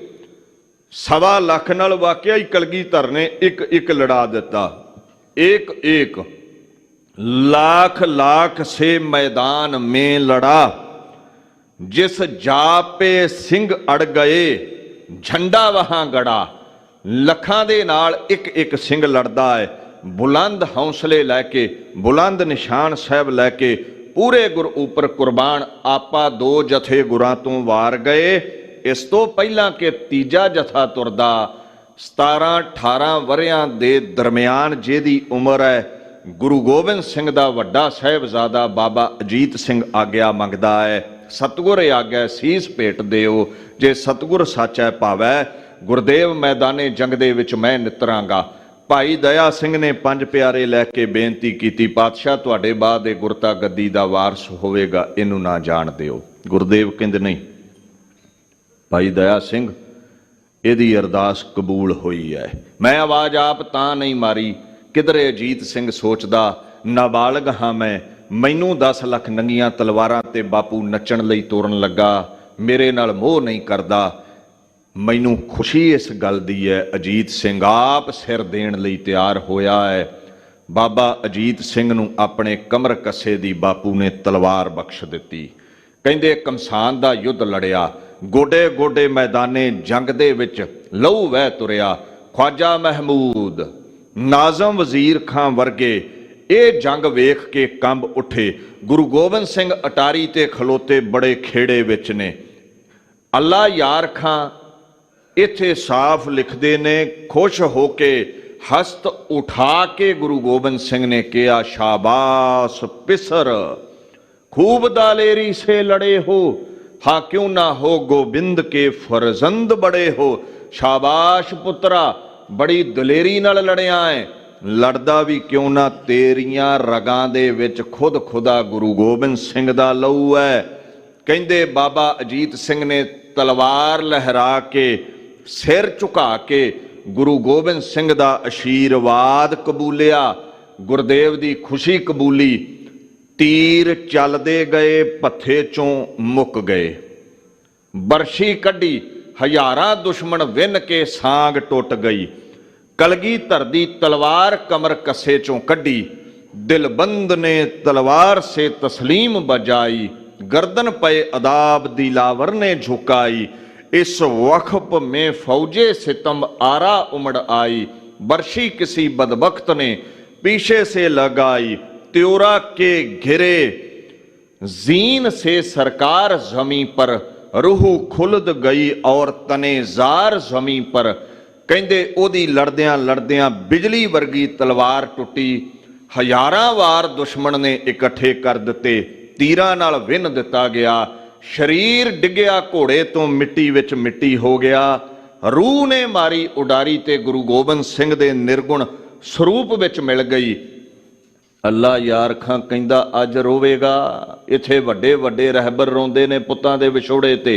1.25 ਲੱਖ ਨਾਲ ਵਾਕਿਆ ਹੀ ਕਲਗੀਧਰ ਨੇ ਇੱਕ ਇੱਕ ਲੜਾ ਦਿੱਤਾ। एक एक लाख लाख से मैदान में लड़ा, जिस जा पे सिंह अड़ गए झंडा वहां गड़ा। ਲੱਖਾਂ ਦੇ ਨਾਲ ਇੱਕ ਇੱਕ ਸਿੰਘ ਲੜਦਾ ਹੈ, ਬੁਲੰਦ ਹੌਸਲੇ ਲੈ ਕੇ, ਬੁਲੰਦ ਨਿਸ਼ਾਨ ਸਾਹਿਬ ਲੈ ਕੇ, ਪੂਰੇ ਗੁਰ ਉੱਪਰ ਕੁਰਬਾਨ ਆਪਾ 2 ਜਥੇ ਗੁਰਾਂ ਤੋਂ ਵਾਰ ਗਏ। ਇਸ ਤੋਂ ਪਹਿਲਾਂ ਕਿ ਤੀਜਾ ਜਥਾ ਤੁਰਦਾ, 17-18 ਵਰਿਆਂ ਦੇ ਦਰਮਿਆਨ ਜਿਹਦੀ ਉਮਰ ਹੈ, ਗੁਰੂ ਗੋਬਿੰਦ ਸਿੰਘ ਦਾ ਵੱਡਾ ਸਾਹਿਬਜ਼ਾਦਾ ਬਾਬਾ ਅਜੀਤ ਸਿੰਘ ਆਗਿਆ ਮੰਗਦਾ ਹੈ, ਸਤਿਗੁਰ ਆਗਿਆ ਸੀਸ ਭੇਟ ਦਿਓ, ਜੇ ਸਤਿਗੁਰ ਸਾਚੈ ਭਾਵੈ ਗੁਰਦੇਵ ਮੈਦਾਨੇ ਜੰਗ ਦੇ ਵਿੱਚ ਮੈਂ ਨਿਤਰਾਂਗਾ। ਭਾਈ ਦਇਆ ਸਿੰਘ ਨੇ 5 ਪਿਆਰੇ ਲੈ ਕੇ ਬੇਨਤੀ ਕੀਤੀ, ਪਾਤਸ਼ਾਹ ਤੁਹਾਡੇ ਬਾਅਦ ਇਹ ਗੁਰਤਾ ਗੱਦੀ ਦਾ ਵਾਰਸ ਹੋਵੇਗਾ, ਇਹਨੂੰ ਨਾ ਜਾਣ ਦਿਓ। ਗੁਰਦੇਵ ਕਹਿੰਦੇ ਨਹੀਂ ਭਾਈ ਦਇਆ ਸਿੰਘ, ਇਹਦੀ ਅਰਦਾਸ ਕਬੂਲ ਹੋਈ ਹੈ। ਮੈਂ ਆਵਾਜ਼ ਆਪ ਤਾਂ ਨਹੀਂ ਮਾਰੀ, ਕਿਧਰੇ ਅਜੀਤ ਸਿੰਘ ਸੋਚਦਾ ਨਾਬਾਲਗ ਹਾਂ ਮੈਂ, ਮੈਨੂੰ 10 ਲੱਖ ਨੰਗੀਆਂ ਤਲਵਾਰਾਂ ਤੇ ਬਾਪੂ ਨੱਚਣ ਲਈ ਤੋਰਨ ਲੱਗਾ, ਮੇਰੇ ਨਾਲ ਮੋਹ ਨਹੀਂ ਕਰਦਾ। ਮੈਨੂੰ ਖੁਸ਼ੀ ਇਸ ਗੱਲ ਦੀ ਹੈ, ਅਜੀਤ ਸਿੰਘ ਆਪ ਸਿਰ ਦੇਣ ਲਈ ਤਿਆਰ ਹੋਇਆ ਹੈ। ਬਾਬਾ ਅਜੀਤ ਸਿੰਘ ਨੂੰ ਆਪਣੇ ਕਮਰ ਕੱਸੇ ਦੀ ਬਾਪੂ ਨੇ ਤਲਵਾਰ ਬਖਸ਼ ਦਿੱਤੀ। ਕਹਿੰਦੇ ਕਮਸਾਨ ਦਾ ਯੁੱਧ ਲੜਿਆ, ਗੋਡੇ ਗੋਡੇ ਮੈਦਾਨੇ ਜੰਗ ਦੇ ਵਿੱਚ ਲਹੂ ਵਹਿ ਤੁਰਿਆ। ਖਵਾਜਾ ਮਹਿਮੂਦ, ਨਾਜ਼ਮ ਵਜ਼ੀਰ ਖਾਂ ਵਰਗੇ ਇਹ ਜੰਗ ਵੇਖ ਕੇ ਕੰਬ ਉੱਠੇ। ਗੁਰੂ ਗੋਬਿੰਦ ਸਿੰਘ ਅਟਾਰੀ ਤੇ ਖਲੋਤੇ ਬੜੇ ਖੇੜੇ ਵਿੱਚ ਨੇ। ਅੱਲਾ ਯਾਰ ਖਾਂ ਇੱਥੇ ਸਾਫ਼ ਲਿਖਦੇ ਨੇ, ਖੁਸ਼ ਹੋ ਕੇ ਹਸਤ ਉਠਾ ਕੇ ਗੁਰੂ ਗੋਬਿੰਦ ਸਿੰਘ ਨੇ ਕਿਹਾ, ਸ਼ਾਬਾਸ਼ ਪਿਸਰ, खूब दालेरी से लड़े हो, हाँ क्यों ना हो गोबिंद के फरजंद बड़े हो। शाबाश पुत्रा, बड़ी दलेरी नाल लड़िया है, लड़दा भी क्यों ना तेरियां रगां दे विच खुद खुदा गुरु गोबिंद सिंह दा लहू है। कहंदे बाबा अजीत सिंह ने तलवार लहरा के सिर झुका के गुरु गोबिंद सिंह दा आशीर्वाद कबूलिया, गुरदेव दी खुशी कबूली। तीर चलते गए, पत्थे चों मुक गए, बरशी कढ़ी, हजारां दुश्मन विन के सांग टुट गई। कलगीधर दी तलवार कमर कसे चों कढ़ी, दिलबंद ने तलवार से तस्लीम बजाई। गर्दन पे अदाब दिलावर ने झुकाई, इस वक्फ में फौजे सितम आरा उमड़ आई। बरशी किसी बदबख्त ने पीछे से लगाई, त्योरा के घिरे जीन से सरकार जमी पर, रूह खुलद गई और तने जार जमी पर। कहंदे ओदी लड़दियां लड़दियां बिजली वर्गी तलवार टुटी, हजारां वार दुश्मन ने इकट्ठे कर दिते, तीरां नाल विन दिता गया। शरीर डिग्या घोड़े तो मिट्टी विच मिट्टी हो गया। रूह ने मारी उडारी ते गुरु गोबिंद सिंह दे निर्गुण स्वरूप विच मिल गई। ਅੱਲਾ ਯਾਰ ਖਾਂ ਕਹਿੰਦਾ ਅੱਜ ਰੋਵੇਗਾ। ਇੱਥੇ ਵੱਡੇ ਵੱਡੇ ਰਹਿਬਰ ਰੋਂਦੇ ਨੇ ਪੁੱਤਾਂ ਦੇ ਵਿਛੋੜੇ ਤੇ।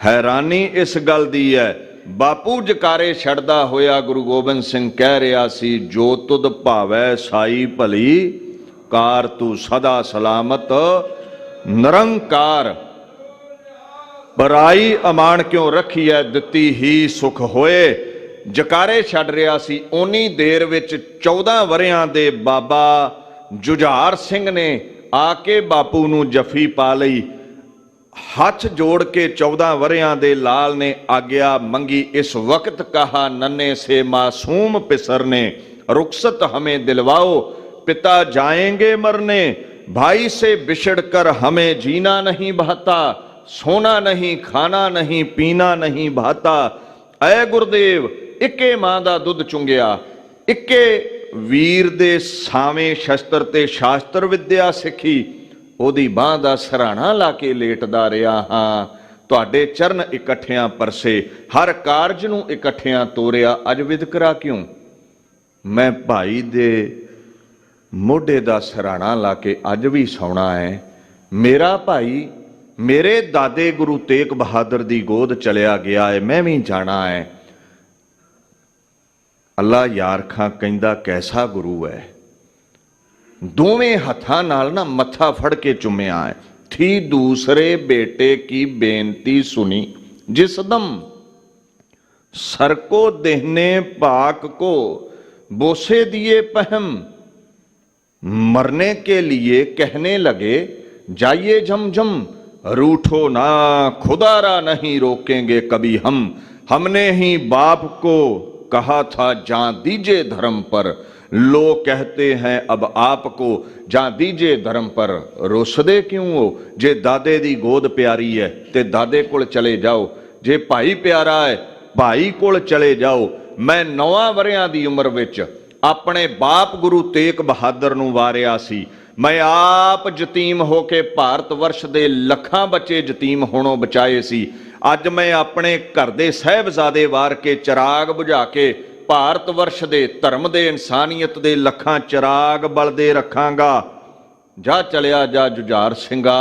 ਹੈਰਾਨੀ ਇਸ ਗੱਲ ਦੀ ਹੈ, ਬਾਪੂ ਜਕਾਰੇ ਛੱਡਦਾ ਹੋਇਆ ਗੁਰੂ ਗੋਬਿੰਦ ਸਿੰਘ ਕਹਿ ਰਿਹਾ ਸੀ, ਜੋ ਤੁਧ ਭਾਵੈ ਸਾਈ ਭਲੀ, ਕਾਰ ਤੂੰ ਸਦਾ ਸਲਾਮਤ ਨਿਰੰਕਾਰ। ਬਰਾਈ ਅਮਾਨ ਕਿਉਂ ਰੱਖੀ ਹੈ, ਦਿੱਤੀ ਹੀ ਸੁਖ ਹੋਏ। ਜਕਾਰੇ ਛੱਡ ਰਿਹਾ ਸੀ। ਉਨੀ ਦੇਰ ਵਿੱਚ 14 ਵਰਿਆਂ ਦੇ ਬਾਬਾ ਜੁਝਾਰ ਸਿੰਘ ਨੇ ਆ ਕੇ ਬਾਪੂ ਨੂੰ ਜਫੀ ਪਾ ਲਈ। ਹੱਥ ਜੋੜ ਕੇ 14 ਵਰਿਆਂ ਦੇ ਲਾਲ ਨੇ ਆਗਿਆ ਮੰਗੀ, ਇਸ ਵਕਤ ਕਹਾ ਨੰਨੇ ਸੇ ਮਾਸੂਮ ਪਿਸਰ ਨੇ, रुखसत हमें दिलवाओ पिता जाएंगे मरने, भाई से बिछड़ कर हमें जीना नहीं भाता, सोना नहीं खाना नहीं पीना नहीं भाता। ऐ गुरुदेव इक्के मां दा दुध चुंगिया, इक्के वीर दे सावें शस्त्र ते शास्त्र विद्या सिखी, ओदी बांह दा सराहना ला के लेटदा रिहा हां, तुहाडे चरण इकट्ठियां परसे, हर कारज नूं इकट्ठियां तोरिया, अज विदकरा क्यों? मैं भाई दे मोढे दा सराहना ला के अज भी सौना है, मेरा भाई मेरे दादे गुरु तेग बहादुर दी गोद चलिया गया है, मैं भी जाना है। अल्लाह यार खां कहंदा कैसा गुरु है, दोवें हत्थां नाल ना मत्था फड़ के चुम्या है, थी दूसरे बेटे की बेनती सुनी, जिस दम सर को देहने पाक को बोसे दिए पहम, मरने के लिए कहने लगे जाइए झमझम, रूठो ना खुदारा नहीं रोकेंगे कभी हम, हमने ही बाप को कहा था जा दीजिए धर्म पर, लोग कहते हैं अब आपको जा दीजिए धर्म पर, रोसदे क्यों हो? जे दादे दी गोद प्यारी है ते दादे कोल चले जाओ, जे भाई प्यारा है भाई कोल चले जाओ। मैं 9 वरियां दी उम्र विच अपने बाप गुरु तेग बहादुर नूं वारिया सी, मैं आप जतीम होके भारत वर्ष दे लखां बच्चे जतीम होणों बचाए सी, अज मैं अपने घर दे साहिबजादे वार के चिराग बुझा के भारत वर्ष दे धर्म दे इंसानियत दे लखां चिराग बलदे रखांगा। जा चलिया जा जुझार सिंघा,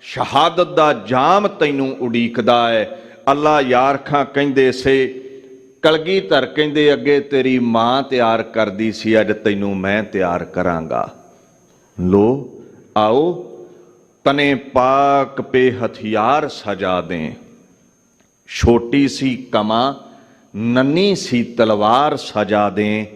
शहादत दा जाम तैनूं उडीकदा है। अल्लाह यार खां कहंदे से कलगीधर कहंदे अगे तेरी मां तैयार करदी सी, अज तैनूं मैं तैयार करांगा। लो आओ तने पाक पे हथियार सजा दें, छोटी सी कमा नन्नी सी तलवार सजा दें।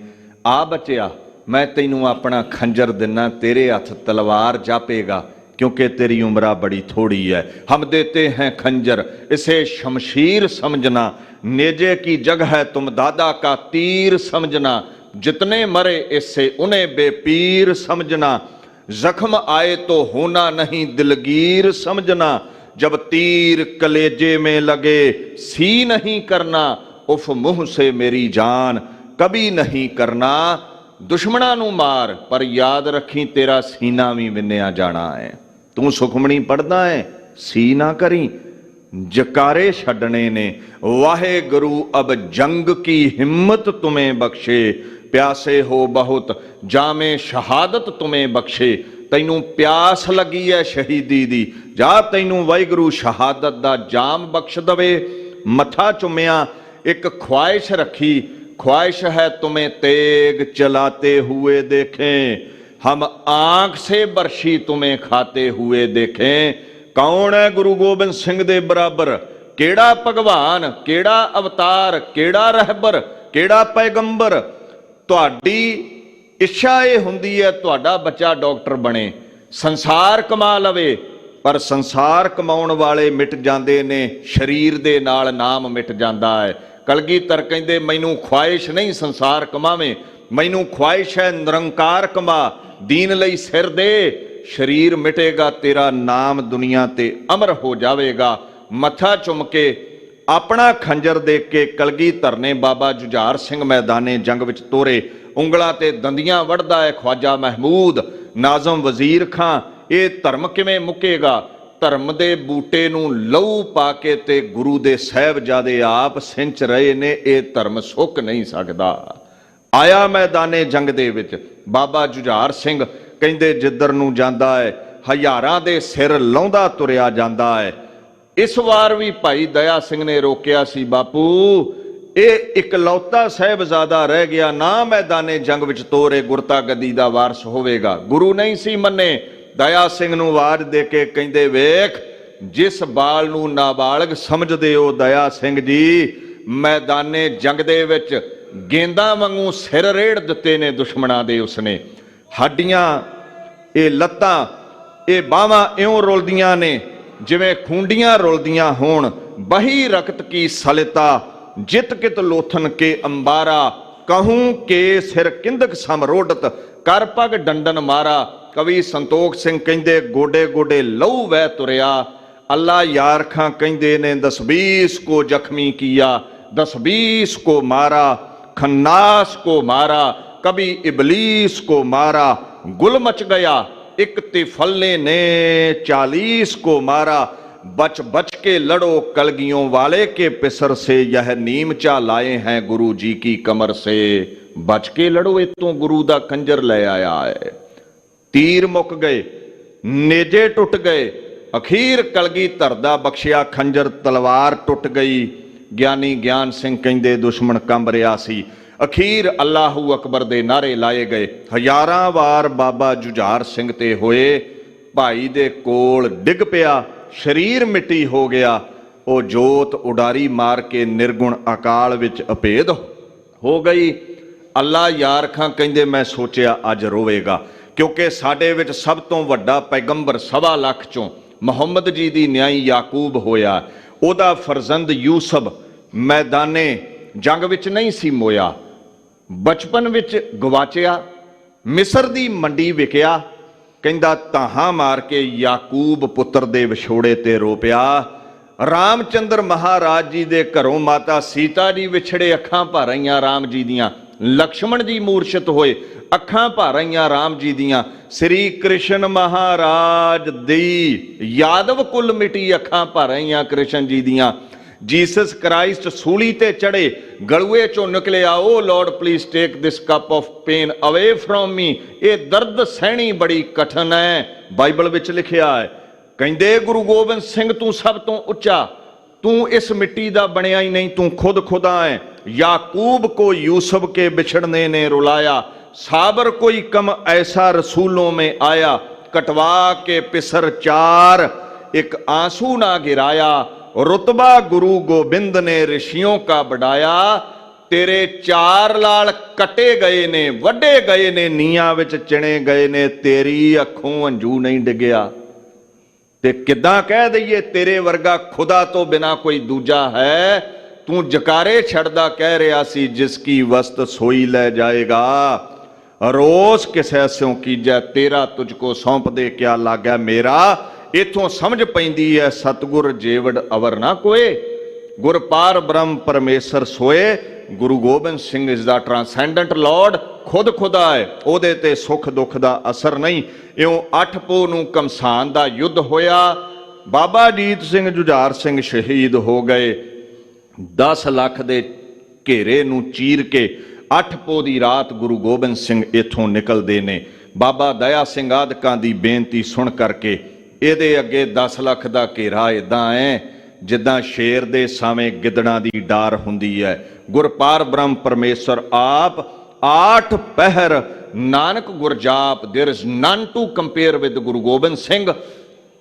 आ बचिया मैं तैनूं अपना खंजर दिना, तेरे हथ तलवार जापेगा, क्योंकि तेरी उम्र बड़ी थोड़ी है। हम देते हैं खंजर, इसे शमशीर समझना, नेजे की जगह है तुम दादा का तीर समझना, जितने मरे इससे उन्हें बेपीर समझना, जख्म आए तो होना नहीं दिलगीर समझना, जब तीर कलेजे में लगे सी नहीं करना, उफ मुंह से मेरी जान कभी नहीं करना। दुश्मना नू मार पर याद रखी तेरा सीना भी विन्या जाना है। तू सुखमणी पढ़दा है सी ना करी, जकारे छड्डने ने, वाहे गुरु अब जंग की हिम्मत तुम्हें बख्शे, प्यासे हो बहुत जामे शहादत तुम्हें बख्शे। तैनू प्यास लगी है शहीदी दी, जा तैनू वाहिगुरू शहादत दा जाम बख्श दवे। मथा चुम्या एक ख्वाहिश रखी, ख्वाहिश है तुम्हें तेग चलाते हुए देखें, हम आंख से बरशी तुम्हें खाते हुए देखें। कौन है गुरु गोबिंद सिंह दे बराबर, केड़ा भगवान, केड़ा अवतार, केड़ा रहबर, केड़ा पैगंबर। तुहाडी इच्छा ये हुंदी है तुहाडा बच्चा डॉक्टर बने, संसार कमा लवे, पर संसार कमाउण वाले मिट जांदे ने, शरीर दे नाल नाम मिट जांदा है। कलगीधर कहंदे मैनू ख्वाहिश नहीं संसार कमावे, मैनू ख्वाहिश है निरंकार कमा, दीन लई सिर दे, शरीर मिटेगा तेरा नाम दुनिया ते अमर हो जावेगा। मथा चुम के अपना खंजर देख के कलगीधर ने बाबा जुझार सिंह मैदाने जंग विच तोरे, उंगलां ते दंदियां वढ़दा है ख्वाजा महमूद, नाजम वजीर खां। ये धर्म किवें मुकेगा? धर्म दे बूटे नूं लहू पा के ते गुरु दे साहिबजादे आप सिंच रहे ने, ये धर्म सुक नहीं सकदा। आया मैदाने जंग दे विच बाबा जुझार सिंह कहंदे जिधर नूं जांदा है हज़ारां दे सिर लाउंदा तुरिया जांदा है। इस वार भी भाई दया सिंह ने रोकिया सी, बापू ये इकलौता साहिबजादा रह गया ना मैदाने जंग विच तोरे गुरता गद्दी दा वारस होवेगा। गुरु नहीं सी मन्ने। दया सिंह नूं आवाज दे के कहंदे वेख जिस बाल नूं नाबालग समझदे हो दया सिंह जी, मैदाने जंग दे विच गेंदा वांगू सिर रेड़ दिते ने दुश्मनां दे उसने। हड्डियां ये लत्तां ये बाहां इउं रुलदियां ने ਜਿਵੇਂ ਖੂੰਡੀਆਂ ਰੁਲਦੀਆਂ ਹੋਣ। ਬਹੀ ਰਕਤ ਕੀ ਸਲਿਤਾ ਜਿਤ ਕਿਤ ਲੋਥਨ ਕੇ ਅੰਬਾਰਾ, ਕਹੂੰ ਕੇ ਸਿਰ ਕਿੰਦਕ ਸਮਰੋਡਤ ਕਰ ਪਗ ਡੰਡਨ ਮਾਰਾ। ਕਵੀ ਸੰਤੋਖ ਸਿੰਘ ਕਹਿੰਦੇ ਗੋਡੇ ਗੋਡੇ ਲਹੂ ਵਹਿ ਤੁਰਿਆ। ਅੱਲਾ ਯਾਰ ਖਾਂ ਕਹਿੰਦੇ ਨੇ 10-20 ਕੋ ਜ਼ਖਮੀ ਕੀਆ, 10-20 को मारा, खन्नास को मारा, कभी इबलीस को मारा। गुल मच गया एक तिफल्ले ने 40 को मारा। बच बच के लड़ो कलगियों वाले के पिसर से, यह नीमचा लाए हैं गुरु जी की कमर से। बच के लड़ो, इतों गुरु दा कंजर ले आया है। तीर मुक गए, नेजे टुट गए, अखीर कलगी धरदा बख्शिया खंजर, तलवार टुट गई। ਗਿਆਨੀ ਗਿਆਨ ਸਿੰਘ ਕਹਿੰਦੇ ਦੁਸ਼ਮਣ ਕੰਬ ਰਿਹਾ ਸੀ। ਅਖੀਰ ਅੱਲਾਹੂ ਅਕਬਰ ਦੇ ਨਾਰੇ ਲਾਏ ਗਏ। ਹਜ਼ਾਰਾਂ ਵਾਰ ਬਾਬਾ ਜੁਝਾਰ ਸਿੰਘ ਤੇ ਹੋਏ। ਭਾਈ ਦੇ ਕੋਲ ਡਿੱਗ ਪਿਆ, ਸਰੀਰ ਮਿੱਟੀ ਹੋ ਗਿਆ। ਉਹ ਜੋਤ ਉਡਾਰੀ ਮਾਰ ਕੇ ਨਿਰਗੁਣ ਅਕਾਲ ਵਿੱਚ ਅਭੇਦ ਹੋ ਗਈ। ਅੱਲਾ ਯਾਰ ਖਾਂ ਕਹਿੰਦੇ ਮੈਂ ਸੋਚਿਆ ਅੱਜ ਰੋਵੇਗਾ, ਕਿਉਂਕਿ ਸਾਡੇ ਵਿੱਚ ਸਭ ਤੋਂ ਵੱਡਾ ਪੈਗੰਬਰ 1.25 ਲੱਖ ਚੋਂ ਮੁਹੰਮਦ ਜੀ ਦੀ ਨਿਆਈ ਯਾਕੂਬ ਹੋਇਆ। ਉਹਦਾ ਫਰਜ਼ੰਦ ਯੂਸਫ ਮੈਦਾਨੇ ਜੰਗ ਵਿੱਚ ਨਹੀਂ ਸੀ ਮੋਇਆ, ਬਚਪਨ ਵਿੱਚ ਗਵਾਚਿਆ, ਮਿਸਰ ਦੀ ਮੰਡੀ ਵਿਕਿਆ। ਕਹਿੰਦਾ ਤਾਹਾਂ ਮਾਰ ਕੇ ਯਾਕੂਬ ਪੁੱਤਰ ਦੇ ਵਿਛੋੜੇ ਤੇ ਰੋ ਪਿਆ। ਰਾਮਚੰਦਰ ਮਹਾਰਾਜ ਜੀ ਦੇ ਘਰੋਂ ਮਾਤਾ ਸੀਤਾ ਜੀ ਵਿਛੜੇ, ਅੱਖਾਂ ਭਰ ਆਈਆਂ ਰਾਮ ਜੀ ਦੀਆਂ। ਲਕਸ਼ਮਣ ਜੀ ਮੂਰਛਿਤ ਹੋਏ, ਅੱਖਾਂ ਭਰ ਆਈਆਂ ਰਾਮ ਜੀ ਦੀਆਂ। ਸ੍ਰੀ ਕ੍ਰਿਸ਼ਨ ਮਹਾਰਾਜ ਦੀ ਯਾਦਵ ਕੁੱਲ ਮਿਟੀ, ਅੱਖਾਂ ਭਰ ਆਈਆਂ ਕ੍ਰਿਸ਼ਨ ਜੀ ਦੀਆਂ। ਜੀਸਸ ਕ੍ਰਾਈਸਟ ਸੂਲੀ ਤੇ ਚੜੇ, ਗਲੂਏ ਚੋਂ ਨਿਕਲਿਆ, O lord please take this cup of pain away from me. ਇਹ ਦਰਦ ਸਹਿਣੀ ਬੜੀ ਕਠਨ ਹੈ, ਬਾਈਬਲ ਵਿੱਚ ਲਿਖਿਆ ਹੈ। ਕਹਿੰਦੇ ਗੁਰੂ ਗੋਬਿੰਦ ਸਿੰਘ ਤੂੰ ਸਭ ਤੋਂ ਉੱਚਾ, ਤੂੰ ਇਸ ਮਿੱਟੀ ਦਾ ਬਣਿਆ ਹੀ ਨਹੀਂ, ਤੂੰ ਖੁਦ ਖੁਦਾ ਹੈ। याकूब को यूसुफ के बिछड़ने ने रुलाया, साबर कोई कम ऐसा रसूलों में आया। कटवा के पिसर चार एक आंसू ना गिराया, रुतबा गुरु गोबिंद ने ऋषियों का बढ़ाया। तेरे 4 लाल कटे गए ने, वड्डे गए ने, नीयां विच चिणे गए ने, तेरी अखों अंजू नहीं डिगया। ते किदां कह दईए तेरे वर्गा खुदा तो बिना कोई दूजा है। तू जकारे छड़दा कह रहा सी, जिसकी वस्त सोई ले जाएगा। रोज किसे स्यों कीजै, तेरा तुझको सौंप दे क्या लागै मेरा। इथों समझ पैंदी है सतगुर जेवड़ अवर ना कोए। गुर पार ब्रह्म परमेश्वर सोए। गुरु Gobind Singh is the transcendent Lord, खुद खुदा है, ओदे ते सुख दुख दा असर नहीं। इउं 8 पो नूं कमसान दा युद्ध होया। बाबा जीत सिंह जुझार सिंह शहीद हो गए। 10 ਲੱਖ ਦੇ ਘੇਰੇ ਨੂੰ ਚੀਰ ਕੇ 8 ਪੋ ਦੀ ਰਾਤ ਗੁਰੂ ਗੋਬਿੰਦ ਸਿੰਘ ਇੱਥੋਂ ਨਿਕਲਦੇ ਨੇ। ਬਾਬਾ ਦਇਆ ਸਿੰਘ ਆਦਿਕਾਂ ਦੀ ਬੇਨਤੀ ਸੁਣ ਕਰਕੇ ਇਹਦੇ ਅੱਗੇ 10 ਲੱਖ ਦਾ ਘੇਰਾ ਇਦਾਂ ਹੈ ਜਿੱਦਾਂ ਸ਼ੇਰ ਦੇ ਸਾਵੇਂ ਗਿੱਦੜਾਂ ਦੀ ਡਾਰ ਹੁੰਦੀ ਹੈ। ਗੁਰਪਾਰ ਬ੍ਰਹਮ ਪਰਮੇਸ਼ਰ ਆਪ 8 ਪਹਿਰ ਨਾਨਕ ਗੁਰਜਾਪ, there is none to compare with Guru Gobind Singh.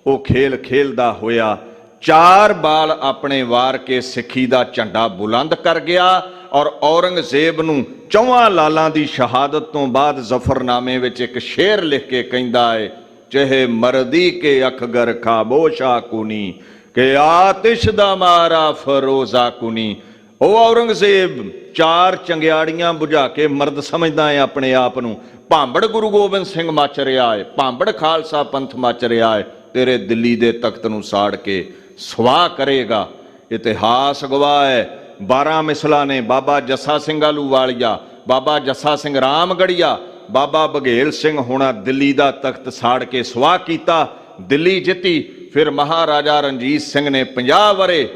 ਉਹ ਖੇਲ ਖੇਲਦਾ ਹੋਇਆ 4 ਬਾਲ ਆਪਣੇ ਵਾਰ ਕੇ ਸਿੱਖੀ ਦਾ ਝੰਡਾ ਬੁਲੰਦ ਕਰ ਗਿਆ। ਔਰ ਔਰੰਗਜ਼ੇਬ ਨੂੰ 4 ਲਾਲਾਂ ਦੀ ਸ਼ਹਾਦਤ ਤੋਂ ਬਾਅਦ ਜ਼ਫਰਨਾਮੇ ਵਿੱਚ ਇੱਕ ਸ਼ੇਰ ਲਿਖ ਕੇ ਕਹਿੰਦਾ ਹੈ, ਚਾਹੇ ਮਰਦੀ ਕੇ ਅਖਗਰ ਖਾਬੋਸ਼ਾ ਕੁਨੀ ਕਿ ਆਤਿਸ਼ ਦਾ ਮਾਰਾ ਫਰੋਜ਼ਾ ਕੁਨੀ। ਉਹ ਔਰੰਗਜ਼ੇਬ 4 ਚੰਗਿਆੜੀਆਂ ਬੁਝਾ ਕੇ ਮਰਦ ਸਮਝਦਾ ਹੈ ਆਪਣੇ ਆਪ ਨੂੰ। ਭਾਂਬੜ ਗੁਰੂ ਗੋਬਿੰਦ ਸਿੰਘ ਮੱਚ ਰਿਹਾ ਹੈ, ਭਾਂਬੜ ਖਾਲਸਾ ਪੰਥ ਮੱਚ ਰਿਹਾ ਹੈ। ਤੇਰੇ ਦਿੱਲੀ ਦੇ ਤਖਤ ਨੂੰ ਸਾੜ ਕੇ ਸਵਾਹ ਕਰੇਗਾ। ਇਤਿਹਾਸ ਗਵਾਹ ਹੈ 12 ਮਿਸਲਾਂ ਨੇ ਬਾਬਾ ਜੱਸਾ ਸਿੰਘ ਆਲੂਵਾਲੀਆ, ਬਾਬਾ ਜੱਸਾ ਸਿੰਘ ਰਾਮਗੜੀਆ, ਬਾਬਾ ਬਘੇਲ ਸਿੰਘ ਹੋਣਾ ਦਿੱਲੀ ਦਾ ਤਖਤ ਸਾੜ ਕੇ ਸਵਾਹ ਕੀਤਾ। ਦਿੱਲੀ ਜਿੱਤੀ। ਫਿਰ ਮਹਾਰਾਜਾ ਰਣਜੀਤ ਸਿੰਘ ਨੇ 50 ਵਰੇ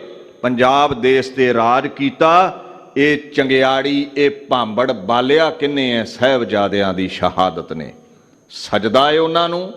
ਪੰਜਾਬ ਦੇਸ਼ ਤੇ ਰਾਜ ਕੀਤਾ। ਇਹ ਚੰਗਿਆੜੀ, ਇਹ ਭਾਂਬੜ ਬਾਲਿਆ ਕਿੰਨੇ ਹੈ? ਸਾਹਿਬਜ਼ਾਦਿਆਂ ਦੀ ਸ਼ਹਾਦਤ ਨੇ। ਸਜਦਾ ਹੈ ਉਹਨਾਂ ਨੂੰ।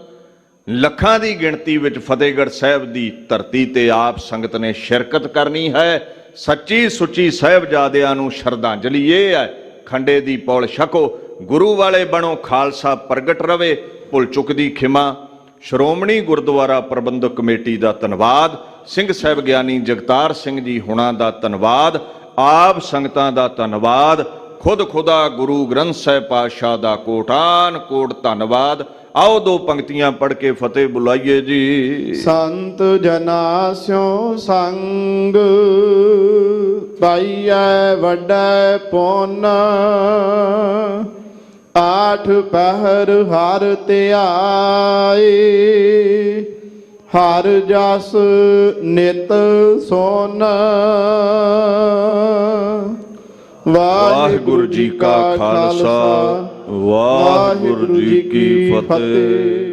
ਲੱਖਾਂ ਦੀ ਗਿਣਤੀ ਵਿੱਚ ਫਤਿਹਗੜ੍ਹ ਸਾਹਿਬ ਦੀ ਧਰਤੀ ਤੇ ਆਪ ਸੰਗਤ ਨੇ ਸ਼ਿਰਕਤ ਕਰਨੀ ਹੈ। ਸੱਚੀ ਸੁੱਚੀ ਸਾਹਿਬਜ਼ਾਦਿਆਂ ਨੂੰ ਸ਼ਰਧਾਂਜਲੀ ਇਹ ਹੈ, ਖੰਡੇ ਦੀ ਪੌਲ ਛਕੋ, ਗੁਰੂ ਵਾਲੇ ਬਣੋ, ਖਾਲਸਾ ਪ੍ਰਗਟ ਰਵੇ, ਭੁੱਲ ਚੁੱਕ ਦੀ ਖਿਮਾ। ਸ਼੍ਰੋਮਣੀ ਗੁਰਦੁਆਰਾ ਪ੍ਰਬੰਧਕ ਕਮੇਟੀ ਦਾ ਧੰਨਵਾਦ, ਸਿੰਘ ਸਾਹਿਬ ਗਿਆਨੀ ਜਗਤਾਰ ਸਿੰਘ ਜੀ ਹੁਣਾਂ ਦਾ ਧੰਨਵਾਦ, ਆਪ ਸੰਗਤਾਂ ਦਾ ਧੰਨਵਾਦ, ਖੁਦ ਖੁਦਾ ਗੁਰੂ ਗ੍ਰੰਥ ਸਾਹਿਬ ਪਾਤਸ਼ਾਹ ਦਾ ਕੋਟਾਨ ਕੋਟ ਧੰਨਵਾਦ। ਆਓ ਦੋ ਪੰਕਤੀਆਂ ਪੜ੍ਹ ਕੇ ਫਤਿਹ ਬੁਲਾਈਏ ਜੀ। ਸੰਤ ਜਨਾ ਸਿਉ ਸੰਗ ਪਾਈਐ ਵੱਡਾ ਪੁੰਨ, ਆਠ ਪਹਿਰ ਹਰ ਧਿਆਏ, ਹਰ ਜਸ ਨਿਤ ਸੋਨ। ਵਾਹਿਗੁਰੂ ਜੀ ਕਾ ਖਾਲਸਾ, ਵਾਹਿਗੁਰੂ ਜੀ ਕੀ ਫਤਿਹ।